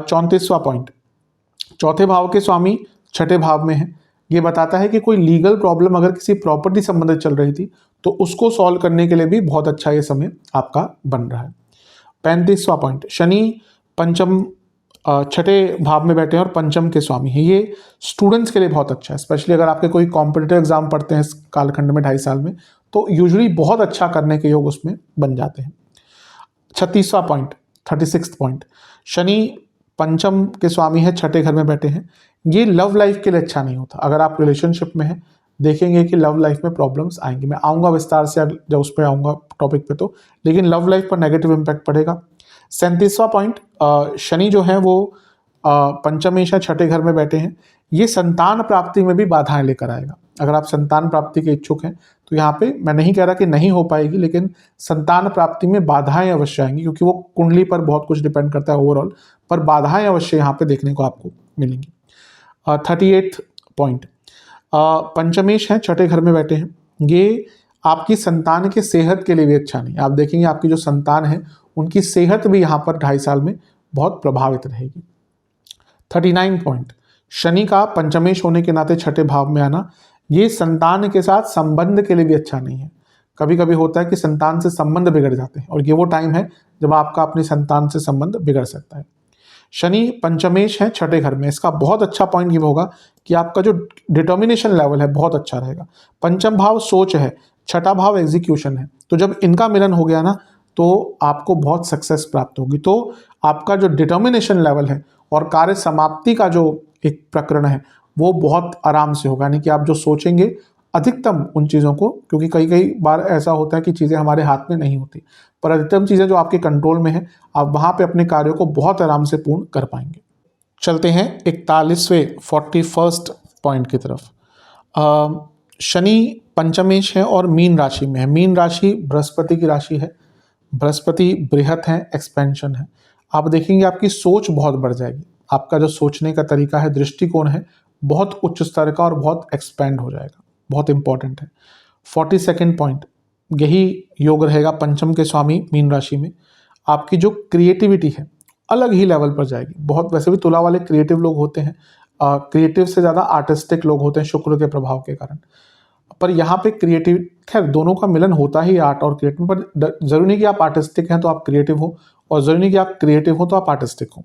34वां पॉइंट, चौथे भाव के स्वामी छठे भाव में है। ये बताता है कि कोई लीगल प्रॉब्लम अगर किसी प्रॉपर्टी संबंधित चल रही थी तो उसको सॉल्व करने के लिए भी बहुत अच्छा ये समय आपका बन रहा है। 35वां पॉइंट, शनि पंचम छठे भाव में बैठे हैं और पंचम के स्वामी हैं। ये स्टूडेंट्स के लिए बहुत अच्छा है, स्पेशली अगर आपके कोई कॉम्पिटिटिव एग्जाम पढ़ते हैं इस कालखंड में 2.5 साल में, तो यूजुअली बहुत अच्छा करने के योग उसमें बन जाते हैं। 36वां पॉइंट, 36वां पॉइंट, शनि पंचम के स्वामी है, छठे घर में बैठे हैं। ये लव लाइफ के लिए अच्छा नहीं होता। अगर आप रिलेशनशिप में हैं, देखेंगे कि लव लाइफ में प्रॉब्लम्स आएंगी। मैं आऊँगा विस्तार से जब उस पर आऊँगा टॉपिक पे, तो लेकिन लव लाइफ पर नेगेटिव इम्पैक्ट पड़ेगा। 37वां पॉइंट, शनि जो है वो पंचमेश है, छठे घर में बैठे हैं। ये संतान प्राप्ति में भी बाधाएं लेकर आएगा। अगर आप संतान प्राप्ति के इच्छुक हैं तो यहाँ पे मैं नहीं कह रहा कि नहीं हो पाएगी, लेकिन संतान प्राप्ति में बाधाएं अवश्य आएंगी, क्योंकि वो कुंडली पर बहुत कुछ डिपेंड करता है ओवरऑल, पर बाधाएं अवश्य यहाँ पे देखने को आपको मिलेंगी। 38 पॉइंट, पंचमेश है, छठे घर में बैठे हैं। ये आपकी संतान के सेहत के लिए भी अच्छा नहीं। आप देखेंगे आपकी जो संतान है उनकी सेहत भी यहाँ पर 2.5 साल में बहुत प्रभावित रहेगी। 39 पॉइंट, शनि का पंचमेश होने के नाते छठे भाव में आना, ये संतान के साथ संबंध के लिए भी अच्छा नहीं है। कभी कभी होता है कि संतान से संबंध बिगड़ जाते हैं, और ये वो टाइम है जब आपका अपनी संतान से संबंध बिगड़ सकता है। शनि पंचमेश है, छठे घर में। इसका बहुत अच्छा पॉइंट ये होगा कि आपका जो डिटर्मिनेशन लेवल है बहुत अच्छा रहेगा। पंचम भाव सोच है, छठा भाव एग्जीक्यूशन है। तो जब इनका मिलन हो गया ना तो आपको बहुत सक्सेस प्राप्त होगी। तो आपका जो डिटर्मिनेशन लेवल है और कार्य समाप्ति का जो एक प्रकरण है वो बहुत आराम से होगा, यानी कि आप जो सोचेंगे अधिकतम उन चीज़ों को, क्योंकि कई कई बार ऐसा होता है कि चीज़ें हमारे हाथ में नहीं होती, पर अधिकतम चीज़ें जो आपके कंट्रोल में है आप वहाँ पे अपने कार्यों को बहुत आराम से पूर्ण कर पाएंगे। चलते हैं 41वें 41st पॉइंट की तरफ। शनि पंचमेश है और मीन राशि में है। मीन राशि बृहस्पति की राशि है, बृहस्पति बृहत है, एक्सपेंशन है। आप देखेंगे आपकी सोच बहुत बढ़ जाएगी, आपका जो सोचने का तरीका है, दृष्टिकोण है, बहुत उच्च स्तर का और बहुत एक्सपेंड हो जाएगा, बहुत इंपॉर्टेंट है। 42nd पॉइंट, यही योग रहेगा पंचम के स्वामी मीन राशि में। आपकी जो क्रिएटिविटी है अलग ही लेवल पर जाएगी। बहुत वैसे भी तुला वाले क्रिएटिव लोग होते हैं, क्रिएटिव से ज़्यादा आर्टिस्टिक लोग होते हैं शुक्र के प्रभाव के कारण, पर यहाँ पे क्रिएटिव, खैर दोनों का मिलन होता ही आर्ट और क्रिएटिव, पर जरूरी नहीं कि आप आर्टिस्टिक हैं तो आप क्रिएटिव हो, और जरूरी नहीं कि आप क्रिएटिव हो तो आप आर्टिस्टिक हो।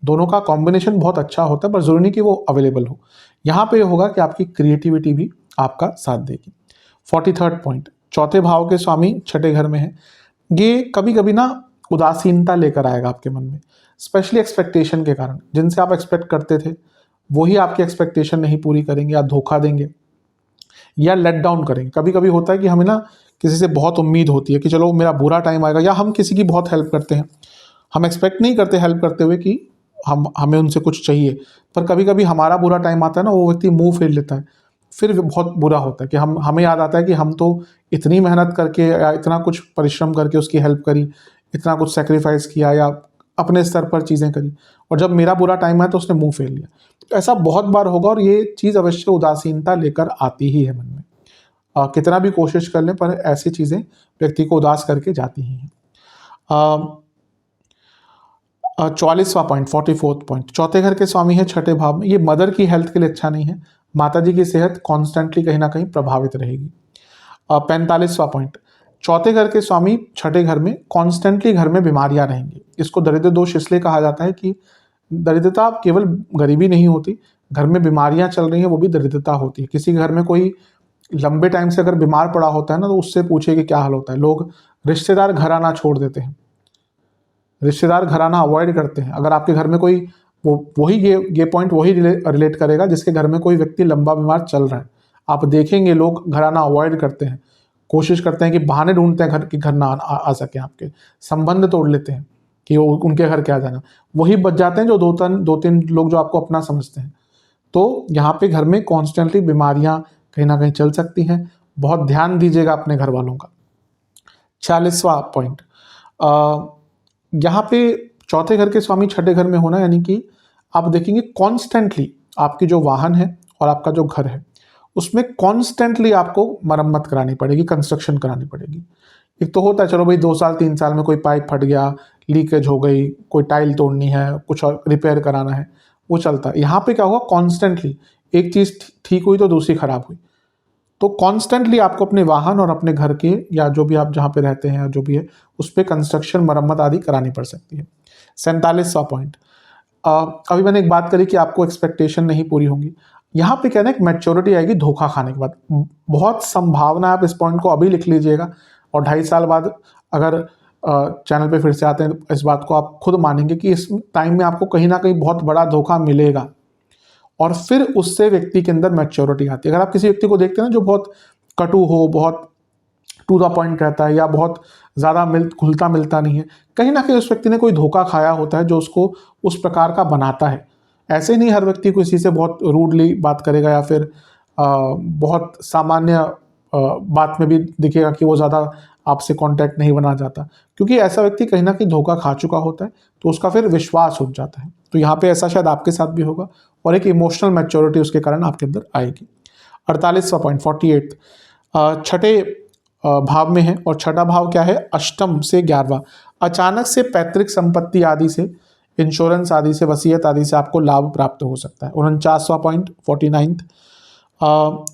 दोनों का कॉम्बिनेशन बहुत अच्छा होता है, पर जरूरी नहीं कि वो अवेलेबल हो। यहाँ पे होगा कि आपकी क्रिएटिविटी भी आपका साथ देगी। 43rd पॉइंट, चौथे भाव के स्वामी छठे घर में है। ये कभी कभी ना उदासीनता लेकर आएगा आपके मन में, स्पेशली एक्सपेक्टेशन के कारण। जिनसे आप एक्सपेक्ट करते थे वही आपकी एक्सपेक्टेशन नहीं पूरी करेंगे, या धोखा देंगे या लेट डाउन करेंगे। कभी कभी होता है कि हमें ना किसी से बहुत उम्मीद होती है कि चलो मेरा बुरा टाइम आएगा, या हम किसी की बहुत हेल्प करते हैं, हम एक्सपेक्ट नहीं करते हेल्प करते हुए कि हमें उनसे कुछ चाहिए, पर कभी कभी हमारा बुरा टाइम आता है ना, वो व्यक्ति मुंह फेर लेता है, फिर बहुत बुरा होता है कि हमें याद आता है कि हम तो इतनी मेहनत करके या इतना कुछ परिश्रम करके उसकी हेल्प करी, इतना कुछ सेक्रीफाइस किया या अपने स्तर पर चीज़ें करी, और जब मेरा बुरा टाइम आया तो उसने मुंह फेर लिया। तो ऐसा बहुत बार होगा, और ये चीज़ अवश्य उदासीनता लेकर आती ही है मन में। कितना भी कोशिश कर लें पर ऐसी चीज़ें व्यक्ति को उदास करके जाती ही हैं। 44वां पॉइंट, 44th पॉइंट, चौथे घर के स्वामी है छठे भाव में। ये मदर की हेल्थ के लिए अच्छा नहीं है, माता जी की सेहत कॉन्स्टेंटली कहीं ना कहीं प्रभावित रहेगी। 45वां पॉइंट, चौथे घर के स्वामी छठे घर में, कॉन्स्टेंटली घर में बीमारियां रहेंगी। इसको दरिद्र दोष इसलिए कहा जाता है कि दरिद्रता केवल गरीबी नहीं होती, घर में बीमारियां चल रही हैं वो भी दरिद्रता होती है। किसी घर में कोई लंबे टाइम से अगर बीमार पड़ा होता है ना, तो उससे पूछिए कि क्या हाल होता है। लोग रिश्तेदार घर आना छोड़ देते हैं, रिश्तेदार घर आना अवॉइड करते हैं। अगर आपके घर में कोई, वही ये पॉइंट वही रिलेट करेगा जिसके घर में कोई व्यक्ति लंबा बीमार चल रहा है। आप देखेंगे लोग घर आना अवॉइड करते हैं, कोशिश करते हैं कि बहाने ढूंढते हैं घर कि घर ना आ सके, आपके संबंध तोड़ लेते हैं कि वो उनके घर क्या जाना। वही बच जाते हैं जो दो तीन लोग जो आपको अपना समझते हैं। तो यहाँ पे घर में कॉन्स्टेंटली बीमारियां कहीं ना कहीं चल सकती हैं, बहुत ध्यान दीजिएगा अपने घर वालों का। 40वां पॉइंट, यहाँ पे चौथे घर के स्वामी छठे घर में होना, यानी कि आप देखेंगे कॉन्स्टेंटली आपकी जो वाहन है और आपका जो घर है उसमें कॉन्स्टेंटली आपको मरम्मत करानी पड़ेगी, कंस्ट्रक्शन करानी पड़ेगी। एक तो होता है चलो भाई 2 साल 3 साल में कोई पाइप फट गया, लीकेज हो गई, कोई टाइल तोड़नी है, कुछ और रिपेयर कराना है, वो चलता है। यहाँ पे क्या हुआ, कॉन्स्टेंटली एक चीज़ ठीक हुई तो दूसरी खराब हुई। तो कॉन्स्टेंटली आपको अपने वाहन और अपने घर के, या जो भी आप जहाँ पे रहते हैं या जो भी है, उस पर कंस्ट्रक्शन मरम्मत आदि करानी पड़ सकती है। 47वां पॉइंट, अभी मैंने एक बात करी कि आपको एक्सपेक्टेशन नहीं पूरी होंगी। यहाँ पे कहना है कि मैच्योरिटी आएगी धोखा खाने के बाद। बहुत संभावना है, आप इस पॉइंट को अभी लिख लीजिएगा, और 2.5 साल बाद अगर चैनल पे फिर से आते हैं इस बात को आप खुद मानेंगे कि इस टाइम में आपको कहीं ना कहीं बहुत बड़ा धोखा मिलेगा, और फिर उससे व्यक्ति के अंदर मैच्योरिटी आती है। अगर आप किसी व्यक्ति को देखते हैं ना जो बहुत कटु हो, बहुत टू द पॉइंट रहता है, या बहुत ज़्यादा घुलता मिलता नहीं है, कहीं ना कहीं उस व्यक्ति ने कोई धोखा खाया होता है जो उसको उस प्रकार का बनाता है। ऐसे नहीं हर व्यक्ति किसी से बहुत रूडली बात करेगा, या फिर बहुत सामान्य बात में भी दिखेगा कि वो ज़्यादा आपसे कांटेक्ट नहीं बना जाता, क्योंकि ऐसा व्यक्ति कहीं ना कहीं धोखा खा चुका होता है, तो उसका फिर विश्वास उठ जाता है। तो यहाँ पे ऐसा शायद आपके साथ भी होगा, और एक इमोशनल मैच्योरिटी उसके कारण आपके अंदर आएगी। 48वां पॉइंट, 48, छठे भाव में है, और छठा भाव क्या है, अष्टम से 11वां। अचानक से पैतृक संपत्ति आदि से, इंश्योरेंस आदि से, वसीयत आदि से आपको लाभ प्राप्त हो सकता है। 49वां पॉइंट, 49th,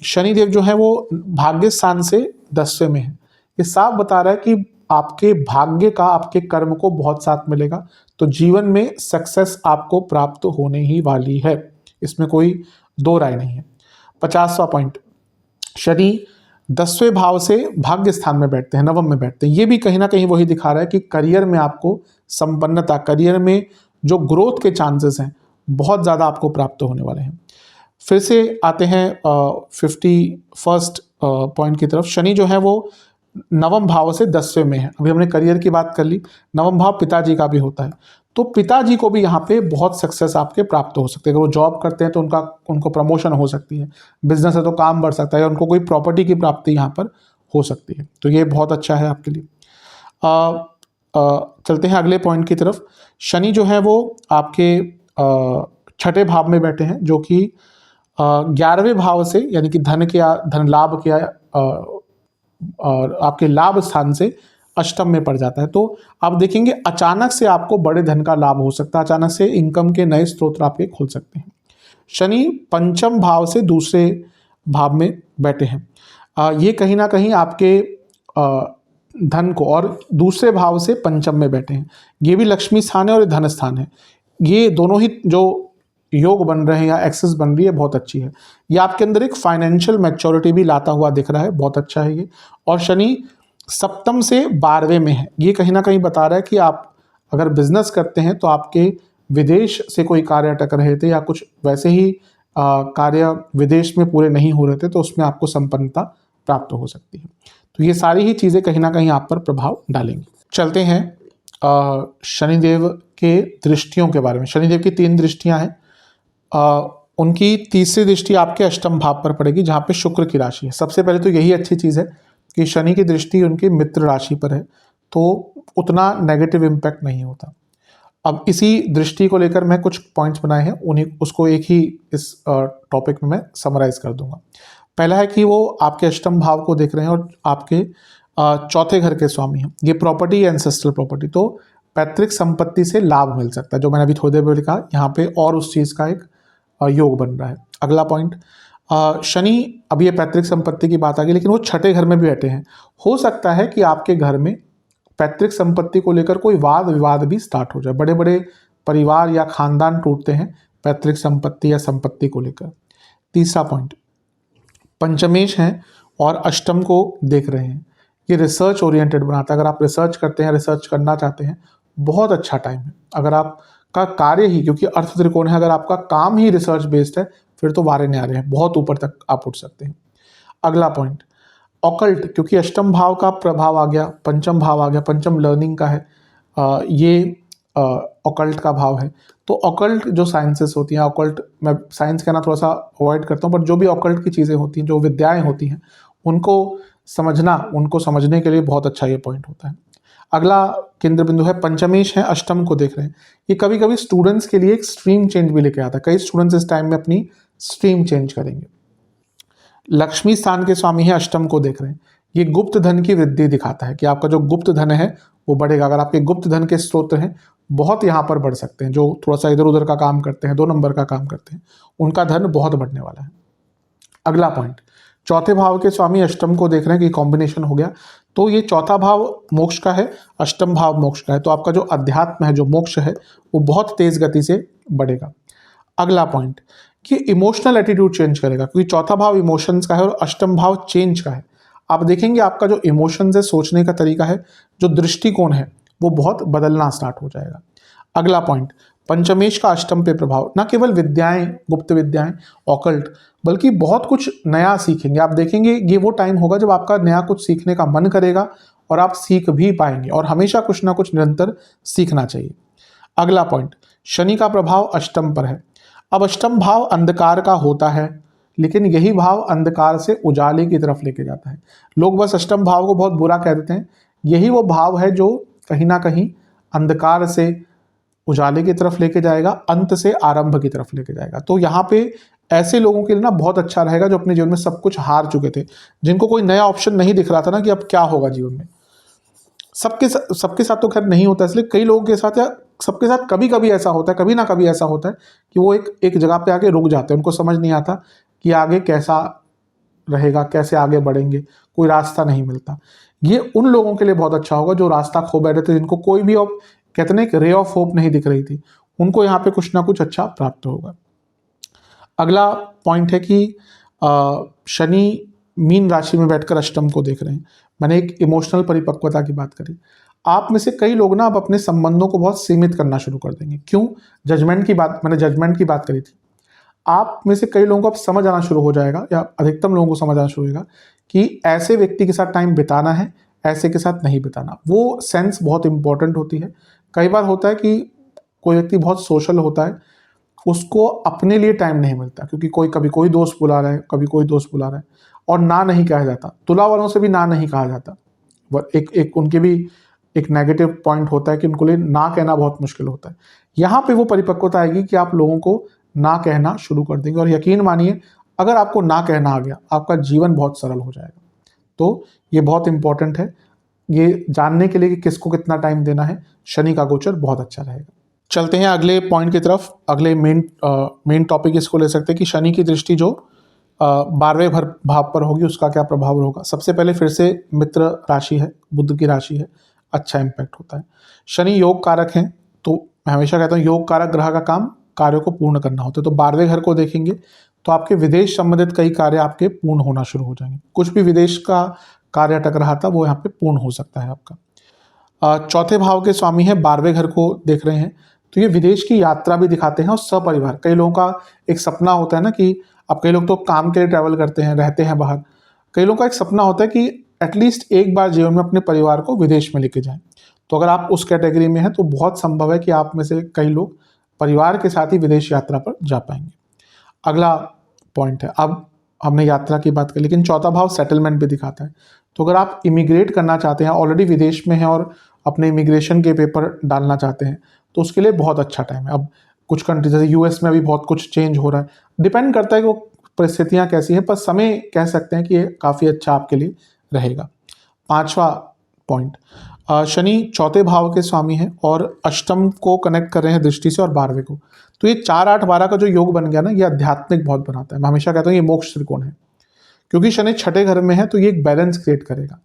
शनिदेव जो है वो भाग्य स्थान से 10वें में है। ये साफ बता रहा है कि आपके भाग्य का, आपके कर्म को बहुत साथ मिलेगा, तो जीवन में सक्सेस आपको प्राप्त होने ही वाली है, इसमें कोई दो राय नहीं है। 50वां पॉइंट, शनि 10वें भाव से भाग्य स्थान में बैठते हैं, नवम में बैठते हैं। ये भी कहीं ना कहीं वही दिखा रहा है कि करियर में आपको संपन्नता, करियर में जो ग्रोथ के चांसेस हैं बहुत ज़्यादा आपको प्राप्त होने वाले हैं। फिर से आते हैं 51st पॉइंट की तरफ। शनि जो है वो नवम भाव से 10वें में है। अभी हमने करियर की बात कर ली, नवम भाव पिताजी का भी होता है, तो पिताजी को भी यहाँ पे बहुत सक्सेस आपके प्राप्त हो सकते हैं। अगर वो जॉब करते हैं तो उनको प्रमोशन हो सकती है, बिजनेस है तो काम बढ़ सकता है, या उनको कोई प्रॉपर्टी की प्राप्ति यहाँ पर हो सकती है, तो ये बहुत अच्छा है आपके लिए। चलते हैं अगले पॉइंट की तरफ। शनि जो है वो आपके छठे भाव में बैठे हैं, जो कि 11वें भाव से, यानी कि धन लाभ के और आपके लाभ स्थान से अष्टम में पड़ जाता है। तो आप देखेंगे अचानक से आपको बड़े धन का लाभ हो सकता है, अचानक से इनकम के नए स्रोत आपके खुल सकते हैं। शनि पंचम भाव से दूसरे भाव में बैठे हैं। ये कहीं ना कहीं आपके धन को, और दूसरे भाव से पंचम में बैठे हैं, ये भी लक्ष्मी स्थान है और धन स्थान है। ये दोनों ही जो योग बन रहे हैं या एक्सेस बन रही है बहुत अच्छी है। ये आपके अंदर एक फाइनेंशियल मैच्योरिटी भी लाता हुआ दिख रहा है, बहुत अच्छा है ये। और शनि सप्तम से 12वें में है, ये कहीं ना कहीं बता रहा है कि आप अगर बिजनेस करते हैं तो आपके विदेश से कोई कार्य अटक रहे थे या कुछ वैसे ही कार्य विदेश में पूरे नहीं हो रहे थे, तो उसमें आपको संपन्नता प्राप्त हो सकती है। तो ये सारी ही चीज़ें कहीं ना कहीं आप पर प्रभाव डालेंगी। चलते हैं शनिदेव के दृष्टियों के बारे में। शनिदेव की 3 दृष्टियां हैं। उनकी तीसरी दृष्टि आपके अष्टम भाव पर पड़ेगी, जहाँ पे शुक्र की राशि है। सबसे पहले तो यही अच्छी चीज़ है कि शनि की दृष्टि उनकी मित्र राशि पर है, तो उतना नेगेटिव इम्पैक्ट नहीं होता। अब इसी दृष्टि को लेकर मैं कुछ पॉइंट्स बनाए हैं, उसको एक ही इस टॉपिक में मैं समराइज कर दूंगा। पहला है कि वो आपके अष्टम भाव को देख रहे हैं और आपके चौथे घर के स्वामी हैं। ये प्रॉपर्टी या एंसेस्ट्रल प्रॉपर्टी, तो पैतृक संपत्ति से लाभ मिल सकता है, जो मैंने अभी थोड़ी देर पहले कहा, यहाँ पे और उस चीज़ का एक योग बन रहा है। अगला पॉइंट, शनि, अब ये पैतृक संपत्ति की बात आ गई, लेकिन वो छठे घर में भी बैठे हैं। हो सकता है कि आपके घर में पैतृक संपत्ति को लेकर कोई वाद विवाद भी स्टार्ट हो जाए। बड़े बड़े परिवार या खानदान टूटते हैं पैतृक संपत्ति या संपत्ति को लेकर। तीसरा पॉइंट, पंचमेश हैं और अष्टम को देख रहे हैं। ये रिसर्च ओरिएंटेड बनाता है। अगर आप रिसर्च करते हैं, रिसर्च करना चाहते हैं, बहुत अच्छा टाइम है। अगर आपका कार्य ही, क्योंकि अर्थ त्रिकोण है, अगर आपका काम ही रिसर्च बेस्ड है, फिर तो वारे न्यारे हैं, बहुत ऊपर तक आप उठ सकते हैं। अगला पॉइंट, ऑकल्ट, क्योंकि अष्टम भाव का प्रभाव आ गया, पंचम भाव आ गया, पंचम लर्निंग का है, ये ऑकल्ट का भाव है। तो ऑकल्ट जो साइंसेस होती हैं, ऑकल्ट, मैं साइंस कहना थोड़ा सा अवॉइड करता हूँ, बट जो भी ऑकल्ट की चीज़ें होती हैं, जो विद्याएं होती हैं, उनको समझने के लिए बहुत अच्छा ये पॉइंट होता है। अगला केंद्र बिंदु है पंचमेश है, अष्टम को देख रहे हैं। ये कभी कभी स्टूडेंट्स के लिए एक स्ट्रीम चेंज भी लेके आता है। कई स्टूडेंट्स इस टाइम में अपनी स्ट्रीम चेंज करेंगे। लक्ष्मी स्थान के स्वामी है, अष्टम को देख रहे हैं। ये गुप्त धन की वृद्धि दिखाता है कि आपका जो गुप्त धन है वो बढ़ेगा। अगर आपके गुप्त धन के स्रोत हैं, बहुत यहाँ पर बढ़ सकते हैं। जो थोड़ा सा इधर उधर का काम करते हैं, 2 नंबर का काम करते हैं, उनका धन बहुत बढ़ने वाला है। अगला पॉइंट, चौथे भाव के स्वामी अष्टम को देख रहे हैं कि कॉम्बिनेशन हो गया। तो ये चौथा भाव मोक्ष का है, अष्टम भाव मोक्ष का है, तो आपका जो अध्यात्म है, जो मोक्ष है, वो बहुत तेज गति से बढ़ेगा। अगला पॉइंट, कि इमोशनल एटीट्यूड चेंज करेगा, क्योंकि चौथा भाव इमोशंस का है और अष्टम भाव चेंज का है। आप देखेंगे आपका जो इमोशंस है, सोचने का तरीका है, जो दृष्टिकोण है, वो बहुत बदलना स्टार्ट हो जाएगा। अगला पॉइंट, पंचमेश का अष्टम पे प्रभाव, ना केवल विद्याएं, गुप्त विद्याएं, ऑकल्ट, बल्कि बहुत कुछ नया सीखेंगे। आप देखेंगे ये वो टाइम होगा जब आपका नया कुछ सीखने का मन करेगा और आप सीख भी पाएंगे, और हमेशा कुछ ना कुछ निरंतर सीखना चाहिए। अगला पॉइंट, शनि का प्रभाव अष्टम पर है। अब अष्टम भाव अंधकार का होता है, लेकिन यही भाव अंधकार से उजाले की तरफ लेके जाता है। लोग बस अष्टम भाव को बहुत बुरा कह देते हैं, यही वो भाव है जो कहीं ना कहीं अंधकार से उजाले की तरफ लेके जाएगा, अंत से आरंभ की तरफ लेके जाएगा। तो यहाँ पे ऐसे लोगों के लिए ना बहुत अच्छा रहेगा जो अपने जीवन में सब कुछ हार चुके थे, जिनको कोई नया ऑप्शन नहीं दिख रहा था ना कि अब क्या होगा जीवन में। सबके साथ तो खैर नहीं होता, इसलिए कई लोगों के साथ या सबके साथ कभी कभी ऐसा होता है, कभी ना कभी ऐसा होता है कि वो एक जगह पे आके रुक जाते हैं। उनको समझ नहीं आता कि आगे कैसा रहेगा, कैसे आगे बढ़ेंगे, कोई रास्ता नहीं मिलता। ये उन लोगों के लिए बहुत अच्छा होगा जो रास्ता खो बैठे थे, जिनको कोई भी कहते हैं एक रे ऑफ होप नहीं दिख रही थी, उनको यहाँ पे कुछ ना कुछ अच्छा प्राप्त होगा। अगला पॉइंट है कि शनि मीन राशि में बैठकर अष्टम को देख रहे हैं। मैंने एक इमोशनल परिपक्वता की बात करी। आप में से कई लोग ना अब अपने संबंधों को बहुत सीमित करना शुरू कर देंगे। क्यों? मैंने जजमेंट की बात करी थी। आप में से कई लोगों को अब समझ आना शुरू हो जाएगा, या अधिकतम लोगों को समझ आना शुरू होगा कि ऐसे व्यक्ति के साथ टाइम बिताना है, ऐसे के साथ नहीं बिताना। वो सेंस बहुत इंपॉर्टेंट होती है। कई बार होता है कि कोई व्यक्ति बहुत सोशल होता है, उसको अपने लिए टाइम नहीं मिलता, क्योंकि कभी कोई दोस्त बुला रहा है, कभी कोई दोस्त बुला रहा है, और ना नहीं कहा जाता। तुला वालों से भी ना नहीं कहा जाता। एक उनके भी एक नेगेटिव पॉइंट होता है कि उनको लिए ना कहना बहुत मुश्किल होता है। यहाँ पे वो परिपक्वता आएगी कि आप लोगों को ना कहना शुरू कर देंगे, और यकीन मानिए अगर आपको ना कहना आ गया, आपका जीवन बहुत सरल हो जाएगा। तो ये बहुत इंपॉर्टेंट है, ये जानने के लिए कि किसको कितना टाइम देना है। शनि का गोचर बहुत अच्छा रहेगा। चलते हैं अगले पॉइंट की तरफ। अगले मेन टॉपिक इसको ले सकते हैं कि शनि की दृष्टि जो 12वें भाव पर होगी उसका क्या प्रभाव होगा। सबसे पहले फिर से मित्र राशि है, बुध की राशि है, अच्छा इम्पैक्ट होता है। शनि योग कारक हैं, तो मैं हमेशा कहता हूँ योग कारक ग्रह का काम कार्यों को पूर्ण करना होता है। तो 12वें घर को देखेंगे तो आपके विदेश संबंधित कई कार्य आपके पूर्ण होना शुरू हो जाएंगे। कुछ भी विदेश का कार्य अटक रहा था वो यहाँ पे पूर्ण हो सकता है आपका। चौथे भाव के स्वामी है, 12वें घर को देख रहे हैं, तो ये विदेश की यात्रा भी दिखाते हैं, और सपरिवार। कई लोगों का एक सपना होता है ना कि अब कई लोग तो काम के लिए ट्रैवल करते हैं, रहते हैं बाहर। कई लोगों का एक सपना होता है कि एटलीस्ट एक बार जीवन में अपने परिवार को विदेश में लेके जाएं। तो अगर आप उस कैटेगरी में हैं तो बहुत संभव है कि आप में से कई लोग परिवार के साथ ही विदेश यात्रा पर जा पाएंगे। अगला पॉइंट है, अब हमने यात्रा की बात की, लेकिन चौथा भाव सेटलमेंट भी दिखाता है। तो अगर आप इमिग्रेट करना चाहते हैं, ऑलरेडी विदेश में हैं और अपने इमिग्रेशन के पेपर डालना चाहते हैं, तो उसके लिए बहुत अच्छा टाइम है। अब कुछ कंट्री जैसे यूएस में भी बहुत कुछ चेंज हो रहा है, डिपेंड करता है कि वो परिस्थितियाँ कैसी हैं, पर समय कह सकते हैं कि ये काफ़ी अच्छा आपके लिए रहेगा। पांचवा पॉइंट, शनि चौथे भाव के स्वामी हैं और अष्टम को कनेक्ट कर रहे हैं दृष्टि से, और 12वें को। तो ये 4 8 12 का जो योग बन गया ना, ये आध्यात्मिक बहुत बनाता है। मैं हमेशा कहता हूँ ये मोक्ष त्रिकोण है, क्योंकि शनि छठे घर में है, तो ये एक बैलेंस क्रिएट करेगा।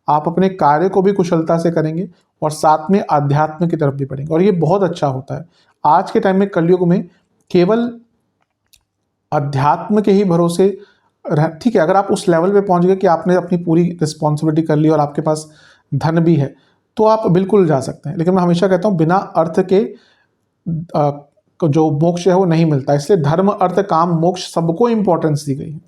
आप अपने कार्य को भी कुशलता से करेंगे और साथ में आध्यात्म की तरफ भी बढ़ेंगे, और ये बहुत अच्छा होता है। आज के टाइम में कलयुग में केवल अध्यात्म के ही भरोसे ठीक है, अगर आप उस लेवल पे पहुंच गए कि आपने अपनी पूरी रिस्पॉन्सिबिलिटी कर ली और आपके पास धन भी है, तो आप बिल्कुल जा सकते हैं। लेकिन मैं हमेशा कहता हूँ बिना अर्थ के जो मोक्ष है वो नहीं मिलता। इसलिए धर्म अर्थ काम मोक्ष सबको इंपॉर्टेंस दी गई है।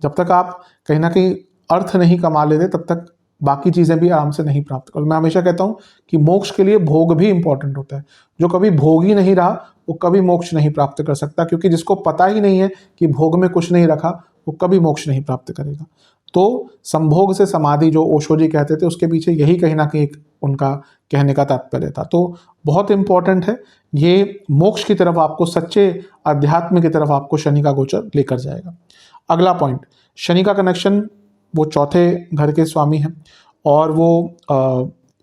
जब तक आप कहीं ना कहीं अर्थ नहीं कमा लेते तब तक बाकी चीज़ें भी आराम से नहीं प्राप्त कर। मैं हमेशा कहता हूँ कि मोक्ष के लिए भोग भी इंपॉर्टेंट होता है। जो कभी भोग ही नहीं रहा वो कभी मोक्ष नहीं प्राप्त कर सकता, क्योंकि जिसको पता ही नहीं है कि भोग में कुछ नहीं रखा वो कभी मोक्ष नहीं प्राप्त करेगा। तो संभोग से समाधि जो ओशो जी कहते थे, उसके पीछे यही कहीं ना कहीं एक उनका कहने का तात्पर्य था। तो बहुत इंपॉर्टेंट है, ये मोक्ष की तरफ आपको, सच्चे अध्यात्म की तरफ आपको शनि का गोचर लेकर जाएगा। अगला पॉइंट, शनि का कनेक्शन वो चौथे घर के स्वामी हैं, और वो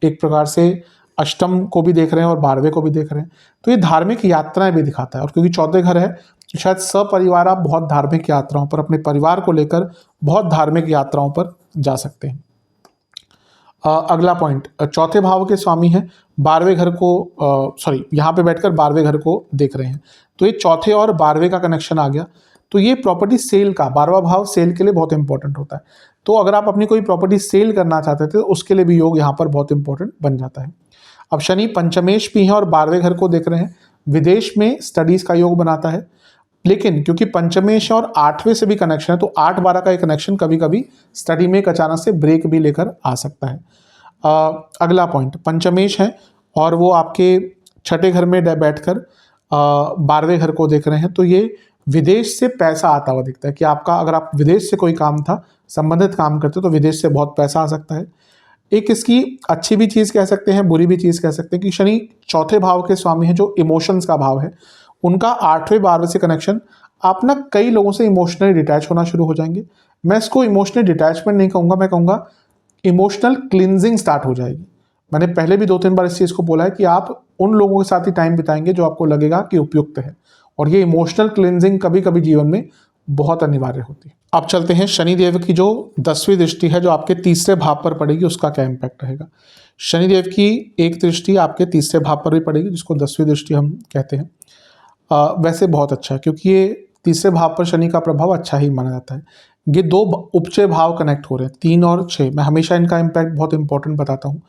एक प्रकार से अष्टम को भी देख रहे हैं और 12वें को भी देख रहे हैं। तो ये धार्मिक यात्राएं भी दिखाता है, और क्योंकि चौथे घर है, शायद सपरिवार आप बहुत धार्मिक यात्राओं पर, अपने परिवार को लेकर बहुत धार्मिक यात्राओं पर जा सकते हैं। अगला पॉइंट, चौथे भाव के स्वामी हैं, 12वें घर को यहाँ पे बैठकर 12वें घर को देख रहे हैं। तो ये चौथे और 12वें का कनेक्शन आ गया। तो ये प्रॉपर्टी सेल का 12वां भाव सेल के लिए बहुत इंपॉर्टेंट होता है। तो अगर आप अपनी कोई प्रॉपर्टी सेल करना चाहते थे तो उसके लिए भी योग यहाँ पर बहुत इंपॉर्टेंट बन जाता है। अब शनि पंचमेश भी है और 12वें घर को देख रहे हैं, विदेश में स्टडीज का योग बनाता है। लेकिन क्योंकि पंचमेश और 8वें से भी कनेक्शन है, तो 8-12 का एक कनेक्शन कभी कभी स्टडी में एक अचानक से ब्रेक भी लेकर आ सकता है। अगला पॉइंट, पंचमेश है और वो आपके छठे घर में बैठकर 12वें घर को देख रहे हैं। तो ये विदेश से पैसा आता हुआ दिखता है कि आपका, अगर आप विदेश से कोई काम था, संबंधित काम करते तो विदेश से बहुत पैसा आ सकता है। एक इसकी अच्छी भी चीज़ कह सकते हैं, बुरी भी चीज़ कह सकते हैं कि शनि चौथे भाव के स्वामी हैं, जो इमोशंस का भाव है, उनका 8वें 12वें से कनेक्शन, आप ना कई लोगों से इमोशनली डिटैच होना शुरू हो जाएंगे। मैं इसको इमोशनली डिटैचमेंट नहीं कहूँगा, मैं कहूँगा इमोशनल क्लिनजिंग स्टार्ट हो जाएगी। मैंने पहले भी 2-3 बार इस चीज़ को बोला है कि आप उन लोगों के साथ ही टाइम बिताएंगे जो आपको लगेगा कि उपयुक्त है, और ये इमोशनल क्लिनजिंग कभी कभी जीवन में बहुत अनिवार्य होती है। अब चलते हैं शनिदेव की जो 10वीं दृष्टि है जो आपके तीसरे भाव पर पड़ेगी, उसका क्या इम्पैक्ट रहेगा। शनिदेव की एक दृष्टि आपके तीसरे भाव पर भी पड़ेगी, जिसको 10वीं दृष्टि हम कहते हैं। वैसे बहुत अच्छा है, क्योंकि ये तीसरे भाव पर शनि का प्रभाव अच्छा ही माना जाता है। ये दो उपचय भाव कनेक्ट हो रहे हैं, 3 और 6। मैं हमेशा इनका इम्पैक्ट बहुत इंपॉर्टेंट बताता हूँ।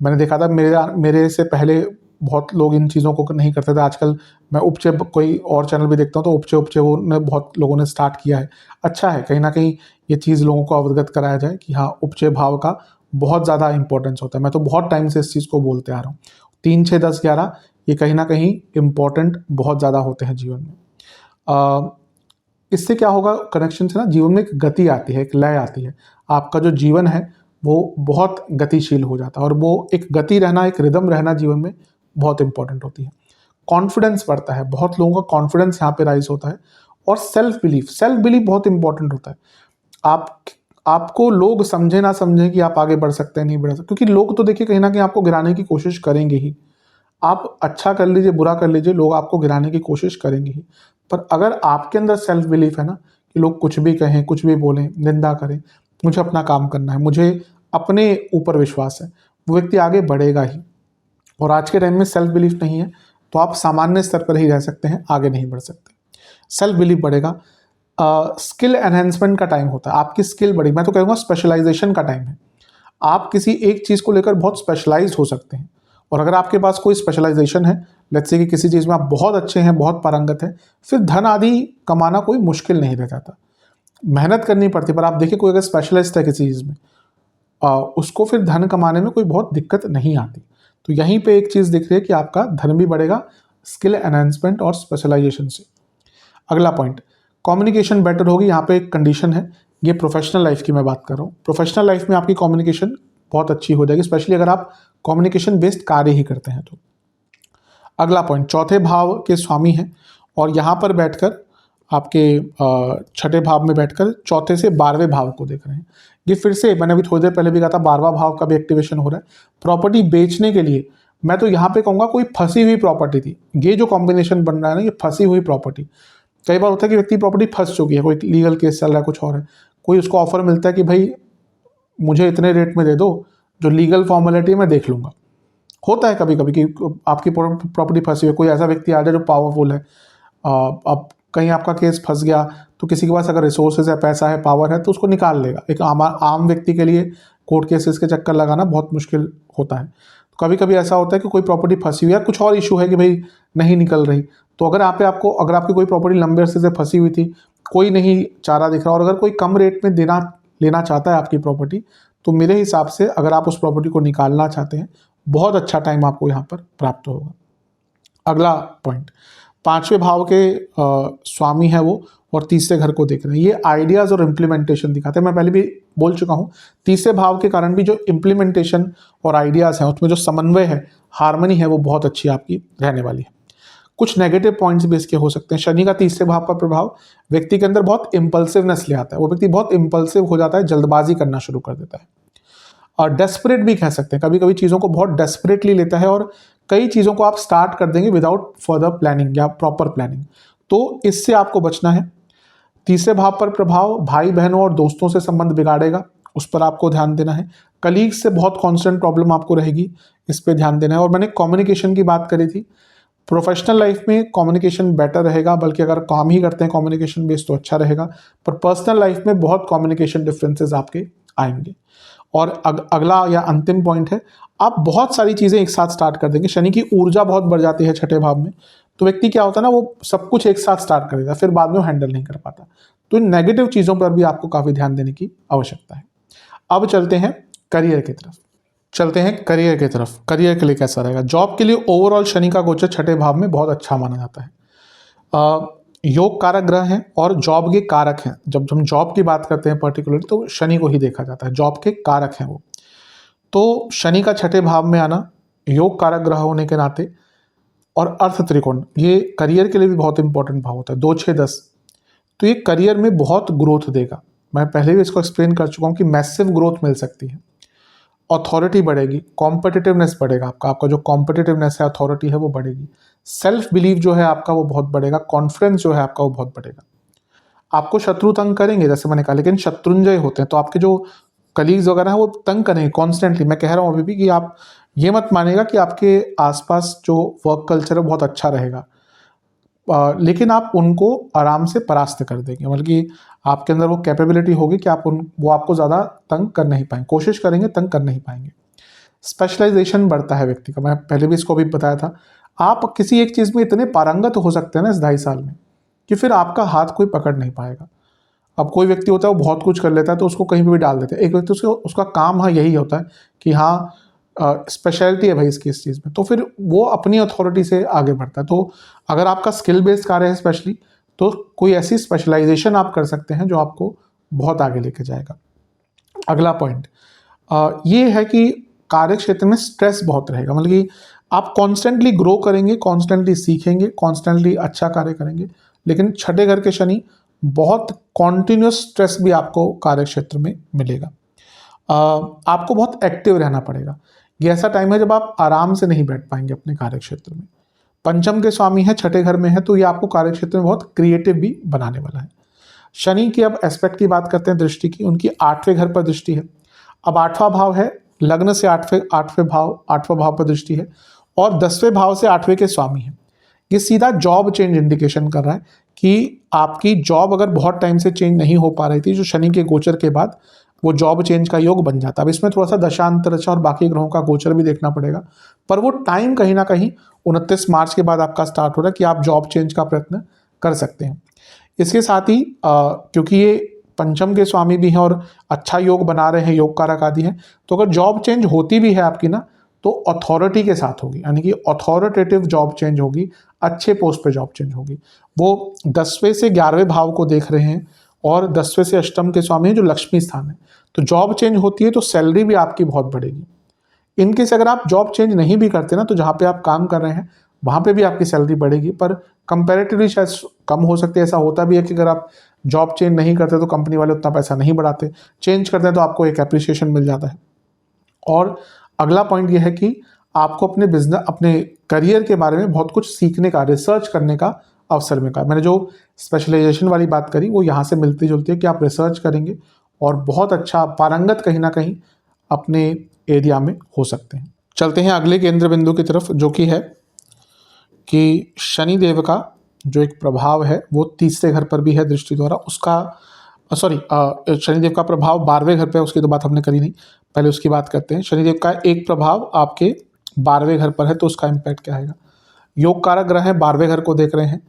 मैंने देखा था मेरे से पहले बहुत लोग इन चीज़ों को नहीं करते थे। आजकल मैं उपचय कोई और चैनल भी देखता हूँ तो उपचय वो ने बहुत लोगों ने स्टार्ट किया है। अच्छा है, कहीं ना कहीं ये चीज़ लोगों को अवगत कराया जाए कि हाँ, उपचय भाव का बहुत ज़्यादा इंपॉर्टेंस होता है। मैं तो बहुत टाइम से इस चीज़ को बोलते आ रहा हूँ। 3, 6, 10, 11 ये कहीं ना कहीं इम्पॉर्टेंट बहुत ज़्यादा होते हैं जीवन में। इससे क्या होगा, कनेक्शन से ना जीवन में एक गति आती है, एक लय आती है। आपका जो जीवन है वो बहुत गतिशील हो जाता है, और वो एक गति रहना, एक रिदम रहना जीवन में बहुत इंपॉर्टेंट होती है। कॉन्फिडेंस बढ़ता है, बहुत लोगों का कॉन्फिडेंस यहाँ पे राइज होता है। और सेल्फ बिलीफ बहुत इंपॉर्टेंट होता है। आप आपको लोग समझे ना समझे कि आप आगे बढ़ सकते हैं, नहीं बढ़ सकते, क्योंकि लोग तो देखिए कहीं ना कहीं आपको गिराने की कोशिश करेंगे ही। आप अच्छा कर लीजिए, बुरा कर लीजिए, लोग आपको गिराने की कोशिश करेंगे ही। पर अगर आपके अंदर सेल्फ बिलीफ है ना, कि लोग कुछ भी कहें, कुछ भी बोलें, निंदा करें, मुझे अपना काम करना है, मुझे अपने ऊपर विश्वास है, वो व्यक्ति आगे बढ़ेगा ही। और आज के टाइम में सेल्फ बिलीफ नहीं है तो आप सामान्य स्तर पर ही रह सकते हैं, आगे नहीं बढ़ सकते। सेल्फ बिलीफ बढ़ेगा। स्किल एनहेंसमेंट का टाइम होता है, आपकी स्किल बढ़ेगी। मैं तो कहूँगा स्पेशलाइजेशन का टाइम है। आप किसी एक चीज़ को लेकर बहुत स्पेशलाइज्ड हो सकते हैं। और अगर आपके पास कोई स्पेशलाइजेशन है, लेट्स से कि किसी चीज़ में आप बहुत अच्छे हैं, बहुत पारंगत हैं, फिर धन आदि कमाना कोई मुश्किल नहीं रह जाता। मेहनत करनी पड़ती है, पर आप देखिए कोई अगर स्पेशलिस्ट है किसी चीज़ में, उसको फिर धन कमाने में कोई बहुत दिक्कत नहीं आती। तो यहीं पे एक चीज़ दिख रही है कि आपका धन भी बढ़ेगा स्किल एनहांसमेंट और स्पेशलाइजेशन से। अगला पॉइंट, कम्युनिकेशन बेटर होगी। यहाँ पे एक कंडीशन है, ये प्रोफेशनल लाइफ की मैं बात कर रहा हूँ। प्रोफेशनल लाइफ में आपकी कम्युनिकेशन बहुत अच्छी हो जाएगी, स्पेशली अगर आप कम्युनिकेशन बेस्ड कार्य ही करते हैं तो। अगला पॉइंट, चौथे भाव के स्वामी हैं, और यहाँ पर बैठकर आपके छठे भाव में बैठकर चौथे से 12वें भाव को देख रहे हैं। ये फिर से मैंने अभी थोड़ी देर पहले भी कहा था, 12वां भाव का भी एक्टिवेशन हो रहा है। प्रॉपर्टी बेचने के लिए मैं तो यहाँ पे कहूँगा कोई फंसी हुई प्रॉपर्टी थी। ये जो कॉम्बिनेशन बन रहा है ना, ये फंसी हुई प्रॉपर्टी। कई बार होता है कि व्यक्ति प्रॉपर्टी फंस चुकी है, कोई लीगल केस चल रहा है, कुछ और है, कोई उसको ऑफर मिलता है कि भाई मुझे इतने रेट में दे दो, जो लीगल फॉर्मेलिटी मैं देख लूँगा। होता है कभी कभी कि आपकी प्रॉपर्टी फंसी हुई, कोई ऐसा व्यक्ति आ जाए जो पावरफुल है। अब कहीं आपका केस फंस गया तो किसी के पास अगर रिसोर्सेज है, पैसा है, पावर है, तो उसको निकाल लेगा। एक आम व्यक्ति के लिए कोर्ट केसेस के चक्कर लगाना बहुत मुश्किल होता है। तो कभी कभी ऐसा होता है कि कोई प्रॉपर्टी फंसी हुई है, कुछ और इशू है कि भाई नहीं निकल रही, तो अगर अगर आपकी कोई प्रॉपर्टी लंबे अरसे से फंसी हुई थी, कोई नहीं चारा दिख रहा, और अगर कोई कम रेट में लेना चाहता है आपकी प्रॉपर्टी, तो मेरे हिसाब से अगर आप उस प्रॉपर्टी को निकालना चाहते हैं, बहुत अच्छा टाइम आपको यहाँ पर प्राप्त होगा। अगला पॉइंट, 5वें भाव के स्वामी है वो, और तीसरे घर को देख रहे हैं। ये आइडियाज़ और इम्प्लीमेंटेशन दिखाते हैं। मैं पहले भी बोल चुका हूँ, तीसरे भाव के कारण भी जो इम्प्लीमेंटेशन और आइडियाज़ हैं, उसमें जो समन्वय है, हार्मनी है, वो बहुत अच्छी आपकी रहने वाली है। कुछ नेगेटिव पॉइंट्स भी इसके हो सकते हैं। शनि का तीसरे भाव का प्रभाव व्यक्ति के अंदर बहुत इम्पल्सिवनेस ले आता है। वो व्यक्ति बहुत इम्पल्सिव हो जाता है, जल्दबाजी करना शुरू कर देता है, और डेस्परेट भी कह सकते हैं। कभी कभी चीज़ों को बहुत डेस्परेटली लेता है, और कई चीज़ों को आप स्टार्ट कर देंगे विदाउट फर्दर प्लानिंग या प्रॉपर प्लानिंग। तो इससे आपको बचना है। तीसरे भाव पर प्रभाव भाई बहनों और दोस्तों से संबंध बिगाड़ेगा, उस पर आपको ध्यान देना है। कलीग्स से बहुत कॉन्स्टेंट प्रॉब्लम आपको रहेगी, इस पर ध्यान देना है। और मैंने कम्युनिकेशन की बात करी थी, प्रोफेशनल लाइफ में कम्युनिकेशन बेटर रहेगा, बल्कि अगर काम ही करते हैं कम्युनिकेशन बेस्ड तो अच्छा रहेगा, पर पर्सनल लाइफ में बहुत कम्युनिकेशन डिफरेंसेस आपके आएंगे। और अगला या अंतिम पॉइंट है, आप बहुत सारी चीज़ें एक साथ स्टार्ट कर देंगे। शनि की ऊर्जा बहुत बढ़ जाती है छठे भाव में, तो व्यक्ति क्या होता है ना, वो सब कुछ एक साथ स्टार्ट कर देता है, फिर बाद में वो हैंडल नहीं कर पाता। तो इन नेगेटिव चीज़ों पर भी आपको काफ़ी ध्यान देने की आवश्यकता है। अब चलते हैं करियर की तरफ। करियर के लिए कैसा रहेगा? जॉब के लिए ओवरऑल शनि का गोचर छठे भाव में बहुत अच्छा माना जाता है। योग कारक ग्रह हैं और जॉब के कारक हैं। जब हम जॉब की बात करते हैं पर्टिकुलरली, तो शनि को ही देखा जाता है, जॉब के कारक हैं वो। तो शनि का छठे भाव में आना, योग कारक ग्रह होने के नाते, और अर्थ त्रिकोण, ये करियर के लिए भी बहुत इंपॉर्टेंट भाव होता है, 2, 6, 10। तो ये करियर में बहुत ग्रोथ देगा। मैं पहले भी इसको एक्सप्लेन कर चुका हूँ कि मैसिव ग्रोथ मिल सकती है। अथॉरिटी बढ़ेगी, कॉम्पिटिटिवनेस बढ़ेगा, आपका जो कॉम्पिटिटिवनेस है, अथॉरिटी है, वो बढ़ेगी। सेल्फ बिलीव जो है आपका वो बहुत बढ़ेगा, कॉन्फिडेंस जो है आपका वो बहुत बढ़ेगा। आपको शत्रु तंग करेंगे, जैसे मैंने कहा, लेकिन शत्रुंजय होते हैं, तो आपके जो कलीग्स वगैरह हैं वो तंग करेंगे कॉन्स्टेंटली। मैं कह रहा हूँ अभी भी कि आप ये मत मानेगा कि आपके आसपास जो वर्क कल्चर है बहुत अच्छा रहेगा। लेकिन आप उनको आराम से परास्त कर देंगे, मतलब कि आपके अंदर वो कैपेबिलिटी होगी कि वो आपको ज़्यादा तंग कर नहीं पाएंगे, कोशिश करेंगे तंग कर नहीं पाएंगे। स्पेशलाइजेशन बढ़ता है व्यक्ति का, मैं पहले भी इसको भी बताया था। आप किसी एक चीज़ में इतने पारंगत हो सकते हैं ना इस 2.5 साल में कि फिर आपका हाथ कोई पकड़ नहीं पाएगा। अब कोई व्यक्ति होता है वो बहुत कुछ कर लेता है तो उसको कहीं पे भी डाल देते हैं। एक व्यक्ति उसका काम हाँ यही होता है कि हाँ स्पेशलिटी है भाई इसकी इस चीज़ में, तो फिर वो अपनी अथॉरिटी से आगे बढ़ता है। तो अगर आपका स्किल बेस्ड कार्य है स्पेशली, तो कोई ऐसी स्पेशलाइजेशन आप कर सकते हैं जो आपको बहुत आगे लेके जाएगा। अगला पॉइंट ये है कि कार्य क्षेत्र में स्ट्रेस बहुत रहेगा, मतलब कि आप कॉन्स्टेंटली ग्रो करेंगे, कॉन्स्टेंटली सीखेंगे, कॉन्स्टेंटली अच्छा कार्य करेंगे, लेकिन छठे घर के शनि बहुत कॉन्टिन्यूस स्ट्रेस भी आपको कार्य क्षेत्र में मिलेगा। आपको बहुत एक्टिव रहना पड़ेगा। ये ऐसा टाइम है जब आप आराम से नहीं बैठ पाएंगे अपने कार्य क्षेत्र में। पंचम के स्वामी है, छठे घर में है, तो ये आपको कार्य क्षेत्र में बहुत क्रिएटिव भी बनाने वाला है। शनि की अब एस्पेक्ट की बात करते हैं, दृष्टि की, उनकी 8वें घर पर दृष्टि है। अब 8वां भाव है, लग्न से 8वें भाव पर दृष्टि है, और 10वें भाव से 8वें के स्वामी है। ये सीधा जॉब चेंज इंडिकेशन कर रहा है कि आपकी जॉब अगर बहुत टाइम से चेंज नहीं हो पा रही थी, जो शनि के गोचर के बाद वो जॉब चेंज का योग बन जाता है। अब इसमें थोड़ा सा दशांतर और बाकी ग्रहों का गोचर भी देखना पड़ेगा, पर वो टाइम कहीं ना कहीं 29 मार्च के बाद आपका स्टार्ट हो रहा है कि आप जॉब चेंज का प्रयत्न कर सकते हैं। इसके साथ ही क्योंकि ये पंचम के स्वामी भी हैं और अच्छा योग बना रहे हैं, योग कारक आदि हैं, तो अगर जॉब चेंज होती भी है आपकी ना, तो अथॉरिटी के साथ होगी, यानी कि अथॉरिटेटिव जॉब चेंज होगी, अच्छे पोस्ट पे जॉब चेंज होगी। वो 10वें से 11वें भाव को देख रहे हैं और 10वें से अष्टम के स्वामी हैं जो लक्ष्मी स्थान है, तो जॉब चेंज होती है तो सैलरी भी आपकी बहुत बढ़ेगी। इनकेस अगर आप जॉब चेंज नहीं भी करते ना, तो जहाँ पे आप काम कर रहे हैं वहाँ पे भी आपकी सैलरी बढ़ेगी, पर कंपैरेटिवली शायद कम हो सकती है। ऐसा होता भी है कि अगर आप जॉब चेंज नहीं करते तो कंपनी वाले उतना पैसा नहीं बढ़ाते, चेंज करते हैं तो आपको एक एप्रिसिएशन मिल जाता है। और अगला पॉइंट ये है कि आपको अपने बिजनेस, अपने करियर के बारे में बहुत कुछ सीखने का, रिसर्च करने का अवसर मिलेगा। मैंने जो स्पेशलाइजेशन वाली बात करी वो यहाँ से मिलती जुलती है कि आप रिसर्च करेंगे और बहुत अच्छा पारंगत कहीं ना कहीं अपने एरिया में हो सकते हैं। चलते हैं अगले केंद्र बिंदु की तरफ, जो कि है कि शनि देव का जो एक प्रभाव है वो 3रे घर पर भी है दृष्टि द्वारा। उसका शनिदेव का प्रभाव 12वें घर पे है, उसकी तो बात हमने करी नहीं, पहले उसकी बात करते हैं। शनिदेव का एक प्रभाव आपके 12वें घर पर है, तो उसका इम्पैक्ट क्या आएगा। योग कारक ग्रह है, 12वें घर को देख रहे हैं,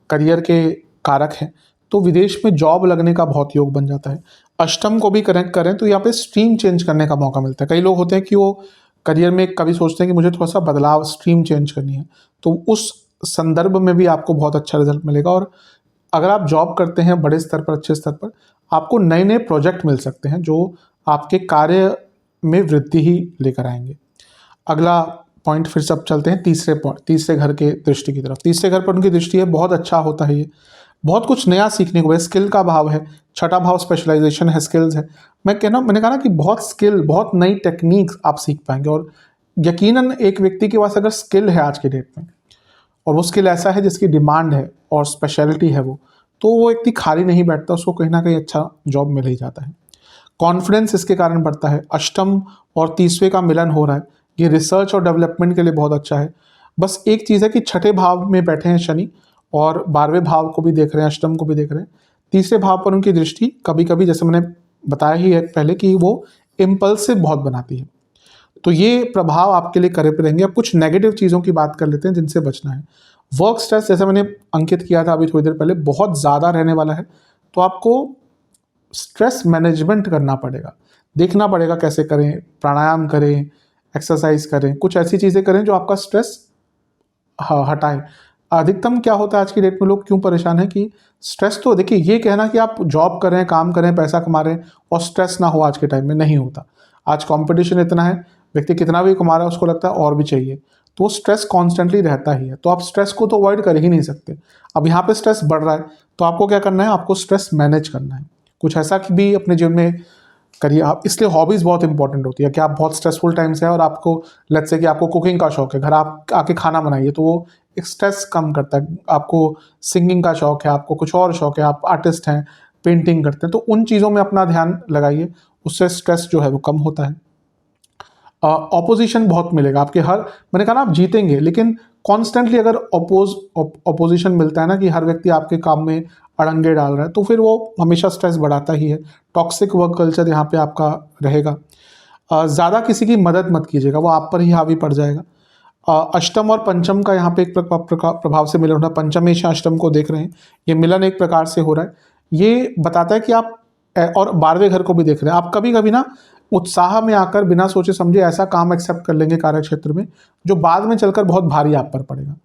करियर के कारक हैं, तो विदेश में जॉब लगने का बहुत योग बन जाता है। अष्टम को भी कनेक्ट करें तो यहाँ पे स्ट्रीम चेंज करने का मौका मिलता है। कई लोग होते हैं कि वो करियर में कभी सोचते हैं कि मुझे थोड़ा सा बदलाव, स्ट्रीम चेंज करनी है, तो उस संदर्भ में भी आपको बहुत अच्छा रिजल्ट मिलेगा। और अगर आप जॉब करते हैं बड़े स्तर पर, अच्छे स्तर पर, आपको नए नए प्रोजेक्ट मिल सकते हैं जो आपके कार्य में वृद्धि ही लेकर आएंगे। अगला पॉइंट फिर से अब चलते हैं तीसरे घर के दृष्टि की तरफ। 3रे घर पर उनकी दृष्टि है, बहुत अच्छा होता है ये, बहुत कुछ नया सीखने को है, स्किल का भाव है, छठा भाव स्पेशलाइजेशन है, स्किल्स है। मैंने कहा ना कि बहुत स्किल, बहुत नई टेक्निक्स आप सीख पाएंगे। और यकीनन एक व्यक्ति के पास अगर स्किल है आज के डेट में, और वो स्किल ऐसा है जिसकी डिमांड है और स्पेशलिटी है तो वो व्यक्ति खाली नहीं बैठता, उसको कहीं ना कहीं अच्छा जॉब मिल ही जाता है। कॉन्फिडेंस इसके कारण बढ़ता है। अष्टम और 30वें का मिलन हो रहा है, ये रिसर्च और डेवलपमेंट के लिए बहुत अच्छा है। बस एक चीज़ है कि छठे भाव में बैठे हैं शनि और 12वें भाव को भी देख रहे हैं, अष्टम को भी देख रहे हैं। 3रे भाव पर उनकी दृष्टि कभी कभी, जैसे मैंने बताया ही है पहले, कि वो इम्पल्सिव बहुत बनाती है, तो ये प्रभाव आपके लिए करे पे रहेंगे। अब कुछ नेगेटिव चीज़ों की बात कर लेते हैं जिनसे बचना है। वर्क स्ट्रेस, जैसे मैंने अंकित किया था अभी थोड़ी देर पहले, बहुत ज़्यादा रहने वाला है, तो आपको स्ट्रेस मैनेजमेंट करना पड़ेगा, देखना पड़ेगा कैसे करें, प्राणायाम करें, एक्सरसाइज करें, कुछ ऐसी चीज़ें करें जो आपका स्ट्रेस हटाए। अधिकतम क्या होता है आज की डेट में, लोग क्यों परेशान हैं कि स्ट्रेस, तो देखिए ये कहना कि आप जॉब कर रहे हैं, काम कर रहे हैं, पैसा कमा रहे हैं और स्ट्रेस ना हो, आज के टाइम में नहीं होता। आज कंपटीशन इतना है, व्यक्ति कितना भी कमा रहा है उसको लगता है और भी चाहिए, तो स्ट्रेस कॉन्स्टेंटली रहता ही है। तो आप स्ट्रेस को तो अवॉइड कर ही नहीं सकते। अब यहाँ पे स्ट्रेस बढ़ रहा है तो आपको क्या करना है, आपको स्ट्रेस मैनेज करना है, कुछ ऐसा कि भी अपने जीवन में करिए आप। इसलिए हॉबीज़ बहुत इंपॉर्टेंट होती है कि आप बहुत स्ट्रेसफुल टाइम से है और आपको, लेट्स से कि आपको कुकिंग का शौक है, घर आप आके खाना बनाइए, तो वो एक स्ट्रेस कम करता है। आपको सिंगिंग का शौक है, आपको कुछ और शौक है, आप आर्टिस्ट हैं, पेंटिंग करते हैं, तो उन चीज़ों में अपना ध्यान लगाइए, उससे स्ट्रेस जो है वो कम होता है। ऑपोजिशन बहुत मिलेगा आपके हर, मैंने कहा ना आप जीतेंगे, लेकिन कॉन्स्टेंटली अगर ऑपोजिशन मिलता है ना कि हर व्यक्ति आपके काम में अड़ंगे डाल रहा है, तो फिर वो हमेशा स्ट्रेस बढ़ाता ही है। टॉक्सिक वर्क कल्चर यहाँ पे आपका रहेगा। ज़्यादा किसी की मदद मत कीजिएगा, वो आप पर ही हावी पड़ जाएगा। अष्टम और पंचम का यहाँ पे एक प्रभाव से मिलन होना, पंचम में अष्टम को देख रहे हैं, ये मिलन एक प्रकार से हो रहा है। ये बताता है कि आप और 12वें घर को भी देख रहे हैं, आप कभी कभी ना उत्साह में आकर बिना सोचे समझे ऐसा काम एक्सेप्ट कर लेंगे कार्य क्षेत्र में जो बाद में चलकर बहुत भारी आप पर पड़ेगा।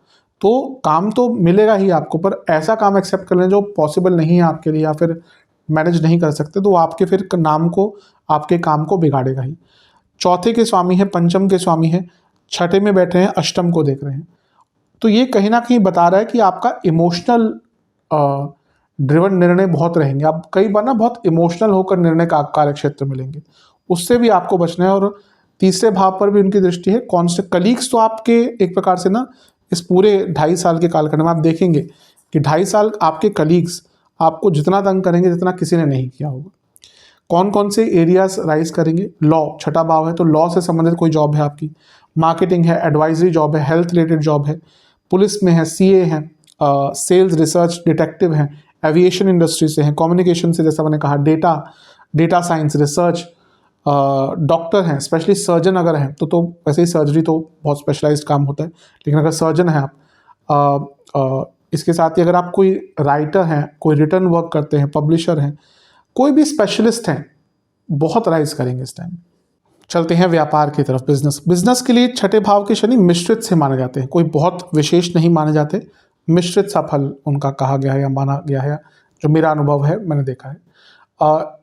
तो काम तो मिलेगा ही आपको, पर ऐसा काम एक्सेप्ट कर लें जो पॉसिबल नहीं है आपके लिए या फिर मैनेज नहीं कर सकते, तो वो आपके फिर नाम को, आपके काम को बिगाड़ेगा ही। चौथे के स्वामी है, पंचम के स्वामी है, छठे में बैठे हैं, अष्टम को देख रहे हैं। तो ये कहीं ना कहीं बता रहा है कि आपका इमोशनल ड्रिवन निर्णय बहुत रहेंगे, आप कई बार ना बहुत इमोशनल होकर निर्णय का कार्य क्षेत्र में लेंगे, उससे भी आपको बचना है। और तीसरे भाव पर भी उनकी दृष्टि है। कॉन्स्टेंट कलीग्स तो आपके एक प्रकार से ना इस पूरे 2.5 साल के कालखंड में आप देखेंगे कि 2.5 साल आपके कलीग्स आपको जितना तंग करेंगे जितना किसी ने नहीं किया होगा। कौन कौन से एरियाज राइज करेंगे? लॉ, छठा भाव है, तो लॉ से संबंधित कोई जॉब है आपकी, मार्केटिंग है, एडवाइजरी जॉब है, हेल्थ रिलेटेड जॉब है, पुलिस में है, सीए है, सेल्स, रिसर्च, डिटेक्टिव हैं, एविएशन इंडस्ट्री से हैं, कम्युनिकेशन से जैसा मैंने कहा, डेटा साइंस, रिसर्च, डॉक्टर हैं, स्पेशली सर्जन अगर हैं तो वैसे ही सर्जरी तो बहुत स्पेशलाइज्ड काम होता है, लेकिन अगर सर्जन हैं आप, इसके साथ ही अगर आप कोई राइटर हैं, कोई रिटर्न वर्क करते हैं, पब्लिशर हैं, कोई भी स्पेशलिस्ट हैं, बहुत राइज करेंगे इस टाइम। चलते हैं व्यापार की तरफ। बिजनेस के लिए छठे भाव के शनि मिश्रित से माने जाते हैं, कोई बहुत विशेष नहीं माने जाते, मिश्रित सा फल उनका कहा गया है या माना गया है, जो मेरा अनुभव है, मैंने देखा है।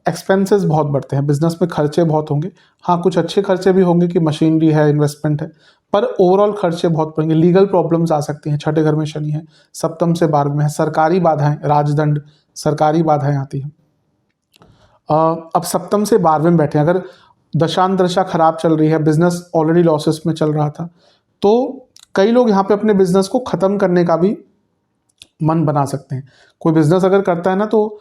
एक्सपेंसेस बहुत बढ़ते हैं, बिजनेस में खर्चे बहुत होंगे। हाँ, कुछ अच्छे खर्चे भी होंगे कि मशीनरी है, इन्वेस्टमेंट है, पर ओवरऑल खर्चे बहुत पड़ेंगे। लीगल प्रॉब्लम्स आ सकती हैं, छठे घर में शनि है, सप्तम से 12वें में है, सरकारी बाधाएं, राजदंड, सरकारी बाधाएं आती हैं। अब सप्तम से 12वें में बैठे हैं, अगर दशा खराब चल रही है, बिजनेस ऑलरेडी लॉसेस में चल रहा था, तो कई लोग यहाँ पे अपने बिजनेस को ख़त्म करने का भी मन बना सकते हैं। कोई बिजनेस अगर करता है ना तो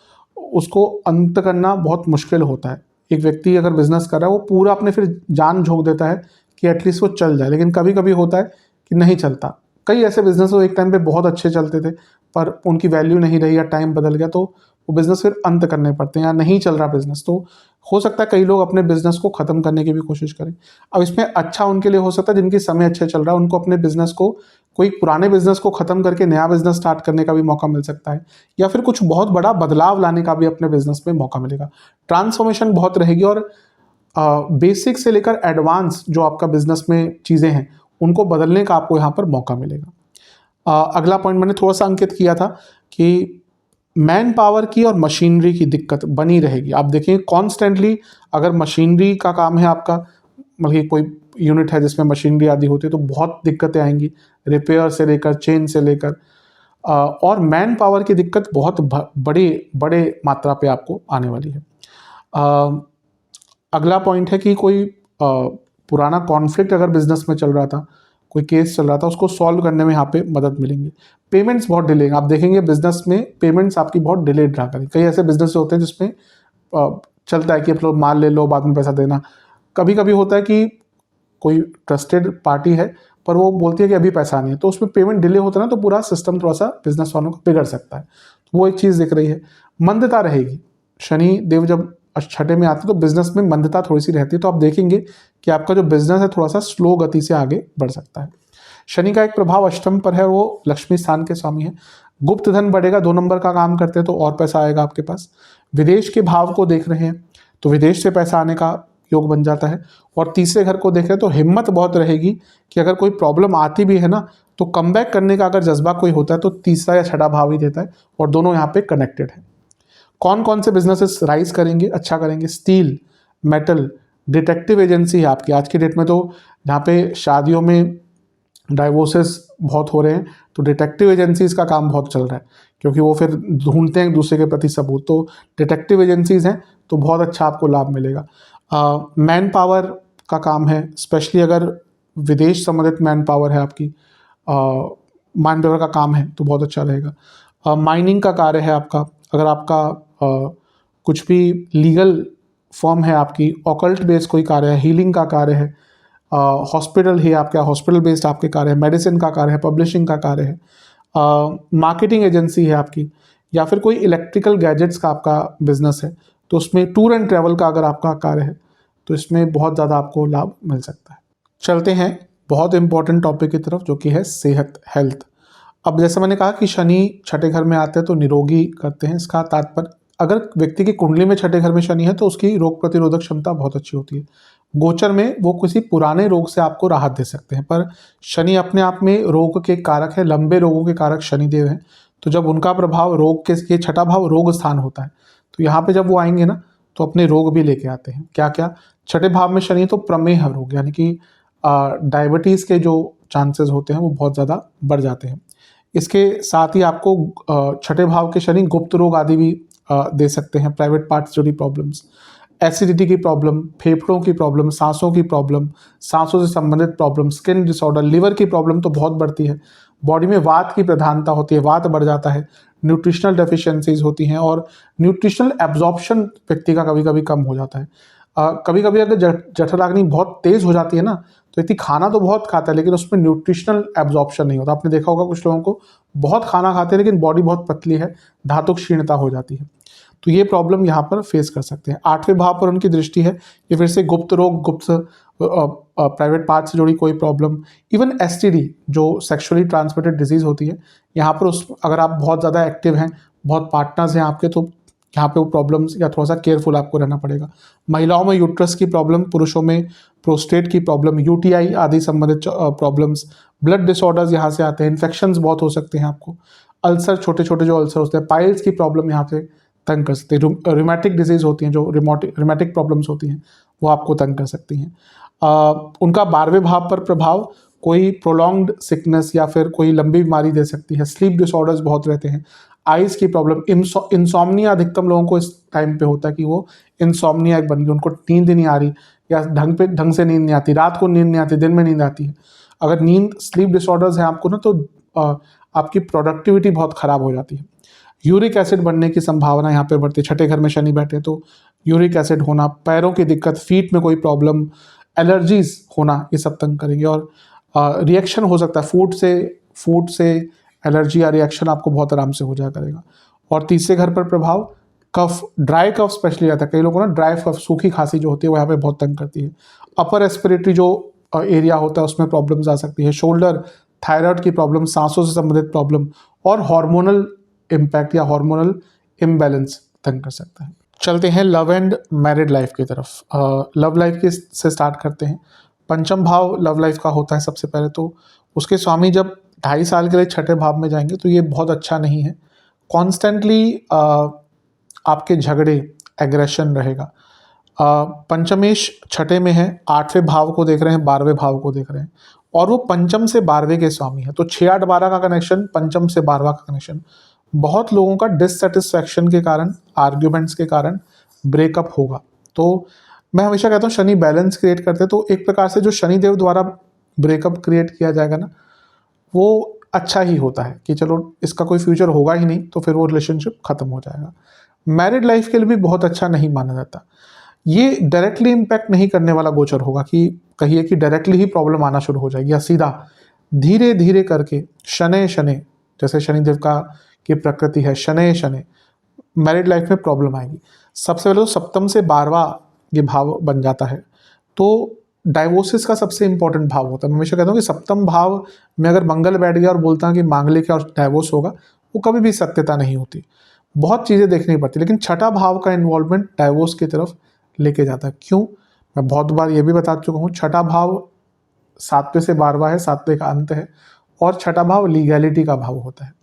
उसको अंत करना बहुत मुश्किल होता है। एक व्यक्ति अगर बिजनेस कर रहा है वो पूरा अपने फिर जान झोंक देता है कि एटलीस्ट वो चल जाए, लेकिन कभी कभी होता है कि नहीं चलता। कई ऐसे बिजनेस वो एक टाइम पे बहुत अच्छे चलते थे पर उनकी वैल्यू नहीं रही या टाइम बदल गया तो वो बिजनेस फिर अंत करने पड़ते हैं या नहीं चल रहा बिजनेस। तो हो सकता है कई लोग अपने बिजनेस को ख़त्म करने की भी कोशिश करें। अब इसमें अच्छा उनके लिए हो सकता है जिनकी समय अच्छे चल रहा है, उनको अपने बिजनेस को, कोई पुराने बिजनेस को ख़त्म करके नया बिजनेस स्टार्ट करने का भी मौका मिल सकता है, या फिर कुछ बहुत बड़ा बदलाव लाने का भी अपने बिजनेस में मौका मिलेगा। ट्रांसफॉर्मेशन बहुत रहेगी और बेसिक से लेकर एडवांस जो आपका बिजनेस में चीज़ें हैं उनको बदलने का आपको यहाँ पर मौका मिलेगा। अगला पॉइंट मैंने थोड़ा सा अंकित किया था कि मैन पावर की और मशीनरी की दिक्कत बनी रहेगी। आप देखें कॉन्स्टेंटली अगर मशीनरी का काम है आपका, मतलब कि कोई यूनिट है जिसमें मशीनरी आदि होती है तो बहुत दिक्कतें आएंगी, रिपेयर से लेकर, चेन से लेकर, और मैन पावर की दिक्कत बहुत बड़े मात्रा पे आपको आने वाली है। अगला पॉइंट है कि कोई पुराना कॉन्फ्लिक्ट अगर बिजनेस में चल रहा था, कोई केस चल रहा था, उसको सॉल्व करने में यहाँ पे मदद मिलेंगी। पेमेंट्स बहुत डिले, आप देखेंगे बिजनेस में पेमेंट्स आपकी बहुत डिलेड रहा करें। कई ऐसे बिजनेस होते हैं जिसमें चलता है कि आप लोग माल ले लो बाद में पैसा देना। कभी कभी होता है कि कोई ट्रस्टेड पार्टी है पर वो बोलती है कि अभी पैसा नहीं है, तो उसमें पेमेंट डिले होता है ना, तो पूरा सिस्टम थोड़ा सा बिजनेस वालों को बिगड़ सकता है। तो वो एक चीज़ दिख रही है। मंदता रहेगी, शनि देव जब छठे में आते तो बिजनेस में मंदता थोड़ी सी रहती है, तो आप देखेंगे कि आपका जो बिजनेस है थोड़ा सा स्लो गति से आगे बढ़ सकता है। शनि का एक प्रभाव अष्टम पर है, वो लक्ष्मी स्थान के स्वामी है। गुप्त धन बढ़ेगा, 2 नंबर का काम करते हैं तो और पैसा आएगा आपके पास। विदेश के भाव को देख रहे हैं तो विदेश से पैसा आने का योग बन जाता है। और तीसरे घर को देख रहे हैं तो हिम्मत बहुत रहेगी कि अगर कोई प्रॉब्लम आती भी है ना तो कमबैक करने का अगर जज्बा कोई होता है तो तीसरा या छठा भाव ही देता है, और दोनों यहाँ पे कनेक्टेड है। कौन कौन से बिजनेसेस राइज करेंगे, अच्छा करेंगे? स्टील, मेटल, डिटेक्टिव एजेंसी है आपकी। आज की डेट में तो जहाँ पे शादियों में डाइवोर्सेस बहुत हो रहे हैं तो डिटेक्टिव एजेंसीज का काम बहुत चल रहा है, क्योंकि वो फिर ढूंढते हैं एक दूसरे के प्रति सबूत। तो डिटेक्टिव एजेंसीज हैं तो बहुत अच्छा आपको लाभ मिलेगा। मैन पावर का काम है, स्पेशली अगर विदेश संबंधित मैन पावर है आपकी, मैन पावर का काम है तो बहुत अच्छा रहेगा। माइनिंग का कार्य है आपका, अगर आपका कुछ भी लीगल फर्म है आपकी, ऑकल्ट बेस्ड कोई कार्य है, हीलिंग का कार्य है, हॉस्पिटल है आपका, हॉस्पिटल बेस्ड आपके कार्य है, मेडिसिन का कार्य है, पब्लिशिंग का कार्य है, मार्केटिंग एजेंसी है आपकी, या फिर कोई इलेक्ट्रिकल गैजेट्स का आपका बिजनेस है, तो उसमें टूर एंड ट्रैवल का अगर आपका कार्य है तो इसमें बहुत ज़्यादा आपको लाभ मिल सकता है। चलते हैं बहुत इंपॉर्टेंट टॉपिक की तरफ, जो कि है सेहत, हेल्थ। अब जैसे मैंने कहा कि शनि छठे घर में आते हैं तो निरोगी करते हैं। इसका तात्पर्य, अगर व्यक्ति की कुंडली में छठे घर में शनि है तो उसकी रोग प्रतिरोधक क्षमता बहुत अच्छी होती है। गोचर में वो किसी पुराने रोग से आपको राहत दे सकते हैं, पर शनि अपने आप में रोग के कारक है, लंबे रोगों के कारक शनिदेव हैं। तो जब उनका प्रभाव रोग के, ये छठा भाव रोग स्थान होता है, तो यहाँ पे जब वो आएंगे ना तो अपने रोग भी लेके आते हैं। क्या क्या? छठे भाव में शनि तो प्रमेह रोग, यानी कि डायबिटीज़ के जो चांसेस होते हैं वो बहुत ज़्यादा बढ़ जाते हैं। इसके साथ ही आपको छठे भाव के शनि गुप्त रोग आदि भी दे सकते हैं, प्राइवेट पार्ट्स जुड़ी प्रॉब्लम्स, एसिडिटी की प्रॉब्लम, फेफड़ों की प्रॉब्लम, सांसों की प्रॉब्लम, सांसों से संबंधित प्रॉब्लम, स्किन डिसऑर्डर, लिवर की प्रॉब्लम तो बहुत बढ़ती है, बॉडी में वात की प्रधानता होती है, वात बढ़ जाता है, न्यूट्रिशनल डेफिशिएंसीज होती हैं, और न्यूट्रिशनल एब्जॉर्प्शन व्यक्ति का कभी कभी कम हो जाता है। कभी कभी अगर जठराग्नि बहुत तेज हो जाती है ना, तो व्यक्ति खाना तो बहुत खाता है लेकिन उसमें न्यूट्रिशनल एब्जॉर्प्शन नहीं होता। आपने देखा होगा कुछ लोगों को बहुत खाना खाते हैं लेकिन बॉडी बहुत पतली है, धातु क्षीणता हो जाती है, तो ये प्रॉब्लम यहाँ पर फेस कर सकते हैं। आठवें भाव पर उनकी दृष्टि है, ये फिर से गुप्त रोग, गुप्त प्राइवेट पार्ट से जुड़ी कोई प्रॉब्लम, इवन एसटीडी जो सेक्सुअली ट्रांसमिटेड डिजीज होती है, यहाँ पर उस अगर आप बहुत ज़्यादा एक्टिव हैं, बहुत पार्टनर्स हैं आपके, तो यहाँ पे वो प्रॉब्लम्स या थोड़ा सा केयरफुल आपको रहना पड़ेगा। महिलाओं में यूट्रस की प्रॉब्लम, पुरुषों में प्रोस्टेट की प्रॉब्लम, यूटीआई आदि संबंधित प्रॉब्लम्स, ब्लड डिसऑर्डर्स यहाँ से आते हैं, इन्फेक्शंस बहुत हो सकते हैं आपको, अल्सर, छोटे छोटे जो अल्सर होते हैं, पाइल्स की प्रॉब्लम यहाँ से तंग कर सकते हैं, रिमेटिक डिजीज होती हैं, जो रिमेटिक प्रॉब्लम्स होती हैं वो आपको तंग कर सकती हैं। उनका 12वें भाव पर प्रभाव कोई प्रोलॉन्ग्ड सिकनेस या फिर कोई लंबी बीमारी दे सकती है, स्लीप डिसऑर्डर्स बहुत रहते हैं, आइज़ की प्रॉब्लम, इंसोम्निया अधिकतम लोगों को इस टाइम पे होता है कि वो इंसोम्निया एक बन गई, उनको नींद नहीं आ रही या ढंग से नींद नहीं आती, रात को नींद नहीं आती, दिन में नींद आती है। अगर नींद स्लीप डिसऑर्डर्स हैं आपको ना, तो आपकी प्रोडक्टिविटी बहुत ख़राब हो जाती है। यूरिक एसिड बनने की संभावना यहाँ पे बढ़ती है, छठे घर में शनि बैठे तो यूरिक एसिड होना, पैरों की दिक्कत, फीट में कोई प्रॉब्लम, एलर्जीज होना, ये सब तंग करेंगे। और रिएक्शन हो सकता है फूड से एलर्जी या रिएक्शन आपको बहुत आराम से हो जाया करेगा। और तीसरे घर पर प्रभाव कफ, ड्राई कफ स्पेशली आता है, कई लोगों को ना ड्राई कफ, सूखी खांसी जो होती है वो यहाँ पे बहुत तंग करती है। अपर रेस्पिरेटरी जो एरिया होता है उसमें प्रॉब्लम्स आ सकती है, शोल्डर, थायराइड की प्रॉब्लम, सांसों से संबंधित प्रॉब्लम, और हार्मोनल इम्पैक्ट या हार्मोनल इम्बैलेंस तंग कर सकता है। चलते हैं लव एंड मैरिड लाइफ की तरफ। लव लाइफ के से स्टार्ट करते हैं। पंचम भाव लव लाइफ का होता है सबसे पहले, तो उसके स्वामी जब 2.5 साल के लिए छठे भाव में जाएंगे तो ये बहुत अच्छा नहीं है। कॉन्स्टेंटली आपके झगड़े, एग्रेशन रहेगा। पंचमेश छठे में है, 8वें भाव को देख रहे हैं, 12वें भाव को देख रहे हैं, और वो पंचम से 12वें के स्वामी है, तो 6-8-12 का कनेक्शन, पंचम से 12वां का कनेक्शन। बहुत लोगों का डिससेटिस्फैक्शन के कारण, आर्ग्यूमेंट्स के कारण ब्रेकअप होगा। तो मैं हमेशा कहता हूँ शनि बैलेंस क्रिएट करते हैं, तो एक प्रकार से जो शनिदेव द्वारा ब्रेकअप क्रिएट किया जाएगा ना, वो अच्छा ही होता है कि चलो इसका कोई फ्यूचर होगा ही नहीं, तो फिर वो रिलेशनशिप खत्म हो जाएगा। मैरिड लाइफ के लिए भी बहुत अच्छा नहीं माना जाता। ये डायरेक्टली इम्पैक्ट नहीं करने वाला गोचर होगा कि कहिए कि डायरेक्टली ही प्रॉब्लम आना शुरू हो जाएगी, या सीधा धीरे धीरे करके शनै शनै, जैसे शनिदेव का की प्रकृति है, शनै शनै मैरिड लाइफ में प्रॉब्लम आएगी। सबसे पहले तो सप्तम से 12वां ये भाव बन जाता है, तो डाइवोर्सेस का सबसे इंपॉर्टेंट भाव होता है। मैं हमेशा कहता हूँ कि सप्तम भाव में अगर मंगल बैठ गया और बोलता है कि मांगलिक और डाइवोर्स होगा, वो कभी भी सत्यता नहीं होती, बहुत चीज़ें देखनी पड़ती। लेकिन छठा भाव का इन्वॉल्वमेंट डाइवोर्स की तरफ लेके जाता है। क्यों? मैं बहुत बार ये भी बता चुका हूँ, छठा भाव 7वें से 12वां है, 7वें का अंत है, और छठा भाव लीगैलिटी का भाव होता है।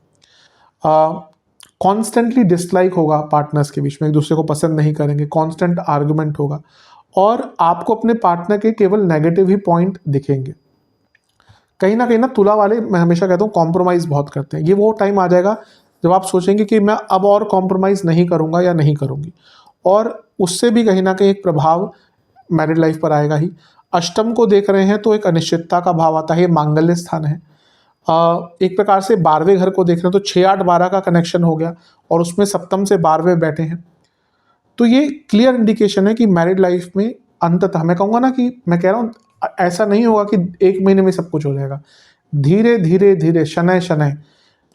कॉन्स्टेंटली डिसलाइक होगा पार्टनर्स के बीच में, एक दूसरे को पसंद नहीं करेंगे, कॉन्स्टेंट आर्गुमेंट होगा, और आपको अपने पार्टनर के केवल नेगेटिव ही पॉइंट दिखेंगे। कहीं ना तुला वाले, मैं हमेशा कहता हूँ, कॉम्प्रोमाइज़ बहुत करते हैं। ये वो टाइम आ जाएगा जब आप सोचेंगे कि मैं अब और कॉम्प्रोमाइज़ नहीं करूँगा या नहीं करूँगी, और उससे भी कहीं ना कहीं एक प्रभाव मैरिड लाइफ पर आएगा ही। अष्टम को देख रहे हैं तो एक अनिश्चितता का भाव आता है, ये मांगल्य स्थान है। एक प्रकार से 12वें घर को देख रहे हैं तो 6-8-12 का कनेक्शन हो गया, और उसमें सप्तम से 12वें बैठे हैं, तो ये क्लियर इंडिकेशन है कि मैरिड लाइफ में अंततः, मैं कहूँगा ना कि मैं कह रहा हूँ ऐसा नहीं होगा कि 1 महीने में सब कुछ हो जाएगा। धीरे धीरे धीरे, शनय शनय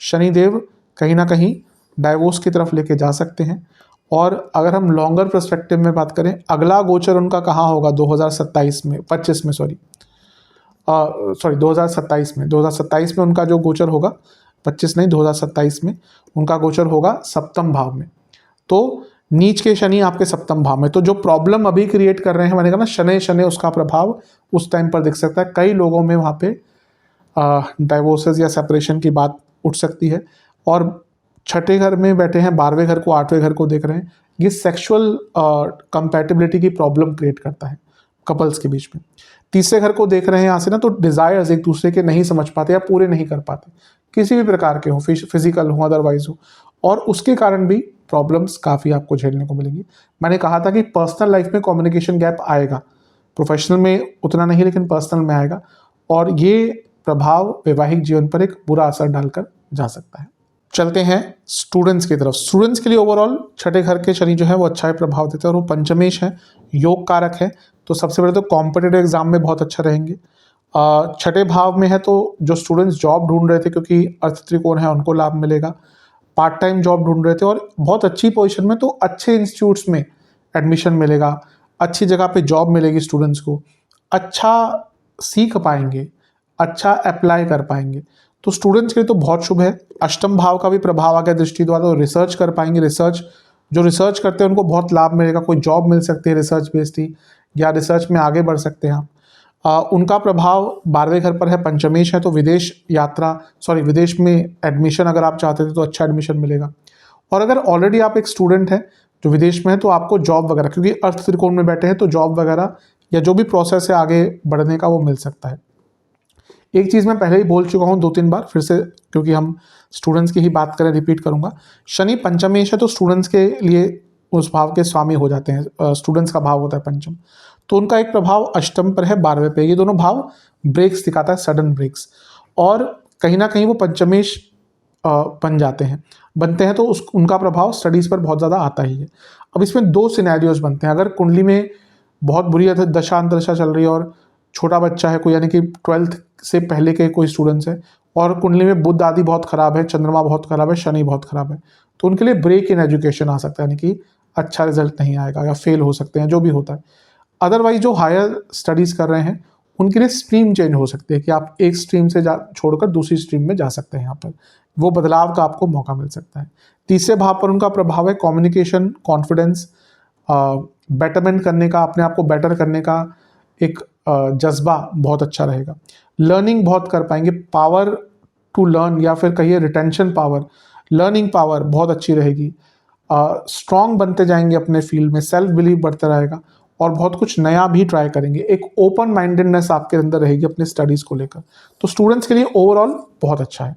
शनिदेव कहीं ना कहीं डाइवोर्स की तरफ लेके जा सकते हैं। और अगर हम लॉन्गर पर्सपेक्टिव में बात करें, अगला गोचर उनका कहाँ होगा 2027 में, 25 में, सॉरी 2027 में उनका जो गोचर होगा, 25 नहीं 2027 में उनका गोचर होगा सप्तम भाव में। तो नीच के शनि आपके सप्तम भाव में, तो जो प्रॉब्लम अभी क्रिएट कर रहे हैं, मैंने कहा ना शनि शनि, उसका प्रभाव उस टाइम पर दिख सकता है। कई लोगों में वहाँ पे डाइवोर्सेस या सेपरेशन की बात उठ सकती है। और छठे घर में बैठे हैं, 12वें घर को, 8वें घर को देख रहे हैं, ये सेक्सुअल कंपैटिबिलिटी की प्रॉब्लम क्रिएट करता है कपल्स के बीच में। तीसरे घर को देख रहे हैं यहाँ से ना, तो डिज़ायर्स एक दूसरे के नहीं समझ पाते या पूरे नहीं कर पाते, किसी भी प्रकार के हो, फिजिकल हो अदरवाइज हो, और उसके कारण भी प्रॉब्लम्स काफ़ी आपको झेलने को मिलेंगी। मैंने कहा था कि पर्सनल लाइफ में कम्युनिकेशन गैप आएगा, प्रोफेशनल में उतना नहीं लेकिन पर्सनल में आएगा, और ये प्रभाव वैवाहिक जीवन पर एक बुरा असर डालकर जा सकता है। चलते हैं स्टूडेंट्स की तरफ। स्टूडेंट्स के लिए ओवरऑल छठे घर के शनि जो है वो अच्छा प्रभाव देते हैं, और वो पंचमेश है, योग कारक है। तो सबसे पहले तो कॉम्पिटिटिव एग्जाम में बहुत अच्छा रहेंगे। छठे भाव में है तो जो स्टूडेंट्स जॉब ढूंढ रहे थे, क्योंकि अर्थ त्रिकोण है, उनको लाभ मिलेगा। पार्ट टाइम जॉब ढूंढ रहे थे और बहुत अच्छी पोजीशन में, तो अच्छे इंस्टीट्यूट्स में एडमिशन मिलेगा, अच्छी जगह पे जॉब मिलेगी स्टूडेंट्स को, अच्छा सीख पाएंगे, अच्छा अप्लाई कर पाएंगे। तो स्टूडेंट्स के लिए तो बहुत शुभ है। अष्टम भाव का भी प्रभाव आ गया दृष्टि द्वारा, तो रिसर्च कर पाएंगे। जो रिसर्च करते हैं उनको बहुत लाभ मिलेगा, कोई जॉब मिल सकती है रिसर्च बेस्ड ही, या रिसर्च में आगे बढ़ सकते हैं आप। उनका प्रभाव 12वें घर पर है, पंचमेश है, तो विदेश यात्रा, विदेश में एडमिशन अगर आप चाहते थे तो अच्छा एडमिशन मिलेगा। और अगर ऑलरेडी आप एक स्टूडेंट हैं जो विदेश में है, तो आपको जॉब वगैरह, क्योंकि अर्थ त्रिकोण में बैठे हैं, तो जॉब वगैरह या जो भी प्रोसेस है आगे बढ़ने का वो मिल सकता है। एक चीज़ मैं पहले ही बोल चुका हूँ 2-3 बार, फिर से क्योंकि हम स्टूडेंट्स की ही बात करें, रिपीट करूँगा। शनि पंचमेश है, तो स्टूडेंट्स के लिए उस भाव के स्वामी हो जाते हैं, स्टूडेंट्स का भाव होता है पंचम, तो उनका एक प्रभाव अष्टम पर है, 12वें पे। ये दोनों भाव ब्रेक्स दिखाता है, सडन ब्रेक्स, और कहीं ना कहीं वो पंचमेश बनते हैं, तो उनका प्रभाव स्टडीज़ पर बहुत ज़्यादा आता ही है। अब इसमें 2 सिनेरियोज बनते हैं। अगर कुंडली में बहुत बुरी दशा अंतरदशा चल रही है और छोटा बच्चा है कोई, यानी कि 12th से पहले के कोई स्टूडेंट्स है, और कुंडली में बुध आदि बहुत खराब है, चंद्रमा बहुत खराब है, शनि बहुत खराब है, तो उनके लिए ब्रेक इन एजुकेशन आ सकता है, यानी कि अच्छा रिजल्ट नहीं आएगा या फेल हो सकते हैं, जो भी होता है। अदरवाइज जो हायर स्टडीज़ कर रहे हैं उनके लिए स्ट्रीम चेंज हो सकती है, कि आप एक स्ट्रीम से छोड़कर दूसरी स्ट्रीम में जा सकते हैं, यहाँ पर वो बदलाव का आपको मौका मिल सकता है। तीसरे भाव पर उनका प्रभाव है कम्युनिकेशन, कॉन्फिडेंस, बेटरमेंट करने का, अपने आप को बेटर करने का एक जज्बा बहुत अच्छा रहेगा। लर्निंग बहुत कर पाएंगे, पावर टू लर्न, या फिर कहिए रिटेंशन पावर, लर्निंग पावर बहुत अच्छी रहेगी। स्ट्रॉन्ग बनते जाएंगे अपने फील्ड में, सेल्फ बिलीव बढ़ता रहेगा, और बहुत कुछ नया भी ट्राई करेंगे। एक ओपन माइंडेडनेस आपके अंदर रहेगी अपने स्टडीज़ को लेकर। तो स्टूडेंट्स के लिए ओवरऑल बहुत अच्छा है।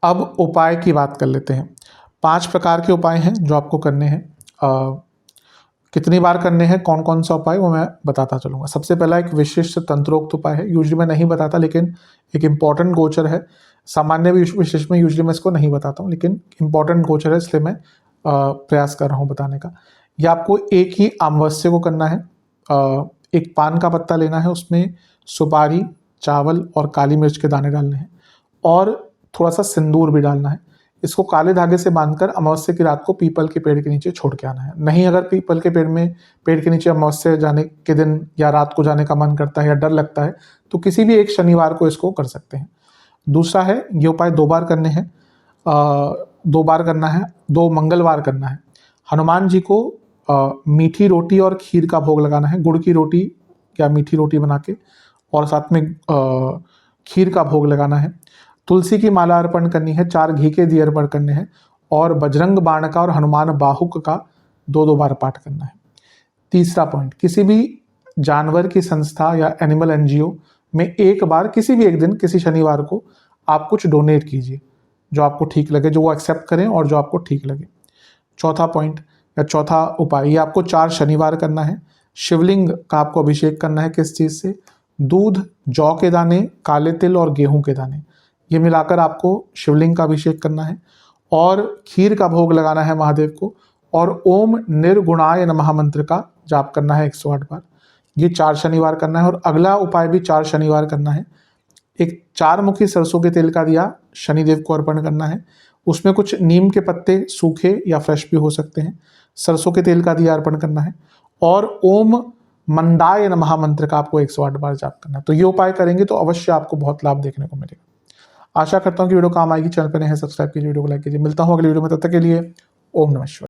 अब उपाय की बात कर लेते हैं। 5 प्रकार के उपाय हैं जो आपको करने हैं। कितनी बार करने हैं, कौन कौन सा उपाय, वो मैं बताता चलूँगा। सबसे पहला एक विशिष्ट तंत्रोक्त उपाय है, यूजुअली मैं नहीं बताता, लेकिन एक इम्पॉर्टेंट गोचर है। सामान्य विशेष में यूजुअली मैं इसको नहीं बताता हूँ, लेकिन इम्पॉर्टेंट गोचर है, इसलिए मैं प्रयास कर रहा हूँ बताने का। यह आपको एक ही अमावस्या को करना है। एक पान का पत्ता लेना है, उसमें सुपारी, चावल और काली मिर्च के दाने डालने हैं, और थोड़ा सा सिंदूर भी डालना है। इसको काले धागे से बांधकर अमावस्या की रात को पीपल के पेड़ के नीचे छोड़ के आना है। नहीं, अगर पीपल के पेड़ के नीचे अमावस्या जाने के दिन या रात को जाने का मन करता है या डर लगता है, तो किसी भी एक शनिवार को इसको कर सकते हैं। दूसरा है, ये उपाय 2 बार करने हैं, 2 बार करना है, 2 मंगलवार करना है। हनुमान जी को मीठी रोटी और खीर का भोग लगाना है, गुड़ की रोटी या मीठी रोटी बना के, और साथ में खीर का भोग लगाना है। तुलसी की माला अर्पण करनी है, 4 घी के दिए अर्पण करने हैं, और बजरंग बाण का और हनुमान बाहुक का 2-2 बार पाठ करना है। तीसरा पॉइंट, किसी भी जानवर की संस्था या एनिमल एनजीओ में एक बार, किसी भी एक दिन, किसी शनिवार को आप कुछ डोनेट कीजिए, जो आपको ठीक लगे, जो वो एक्सेप्ट करें और जो आपको ठीक लगे। चौथा पॉइंट या चौथा उपाय, ये आपको 4 शनिवार करना है। शिवलिंग का आपको अभिषेक करना है, किस चीज़ से? दूध, जौ के दाने, काले तिल और गेहूं के दाने, ये मिलाकर आपको शिवलिंग का अभिषेक करना है, और खीर का भोग लगाना है महादेव को, और ओम निर्गुणाय नमः मंत्र का जाप करना है 108 बार। ये 4 शनिवार करना है और अगला उपाय भी 4 शनिवार करना है। एक 4 मुखी सरसों के तेल का दिया शनिदेव को अर्पण करना है। उसमें कुछ नीम के पत्ते सूखे या फ्रेश भी हो सकते हैं, सरसों के तेल का दिया अर्पण करना है और ओम मंदाय नमः मंत्र का आपको 108 बार जाप करना है। तो ये उपाय करेंगे तो अवश्य आपको बहुत लाभ देखने को मिलेगा। आशा करता हूँ कि वीडियो काम आएगी। चैनल पर नए हैं सब्सक्राइब कीजिए, वीडियो को लाइक कीजिए। मिलता हूँ अगली वीडियो में, तब तक के लिए ओम नमः शिवाय।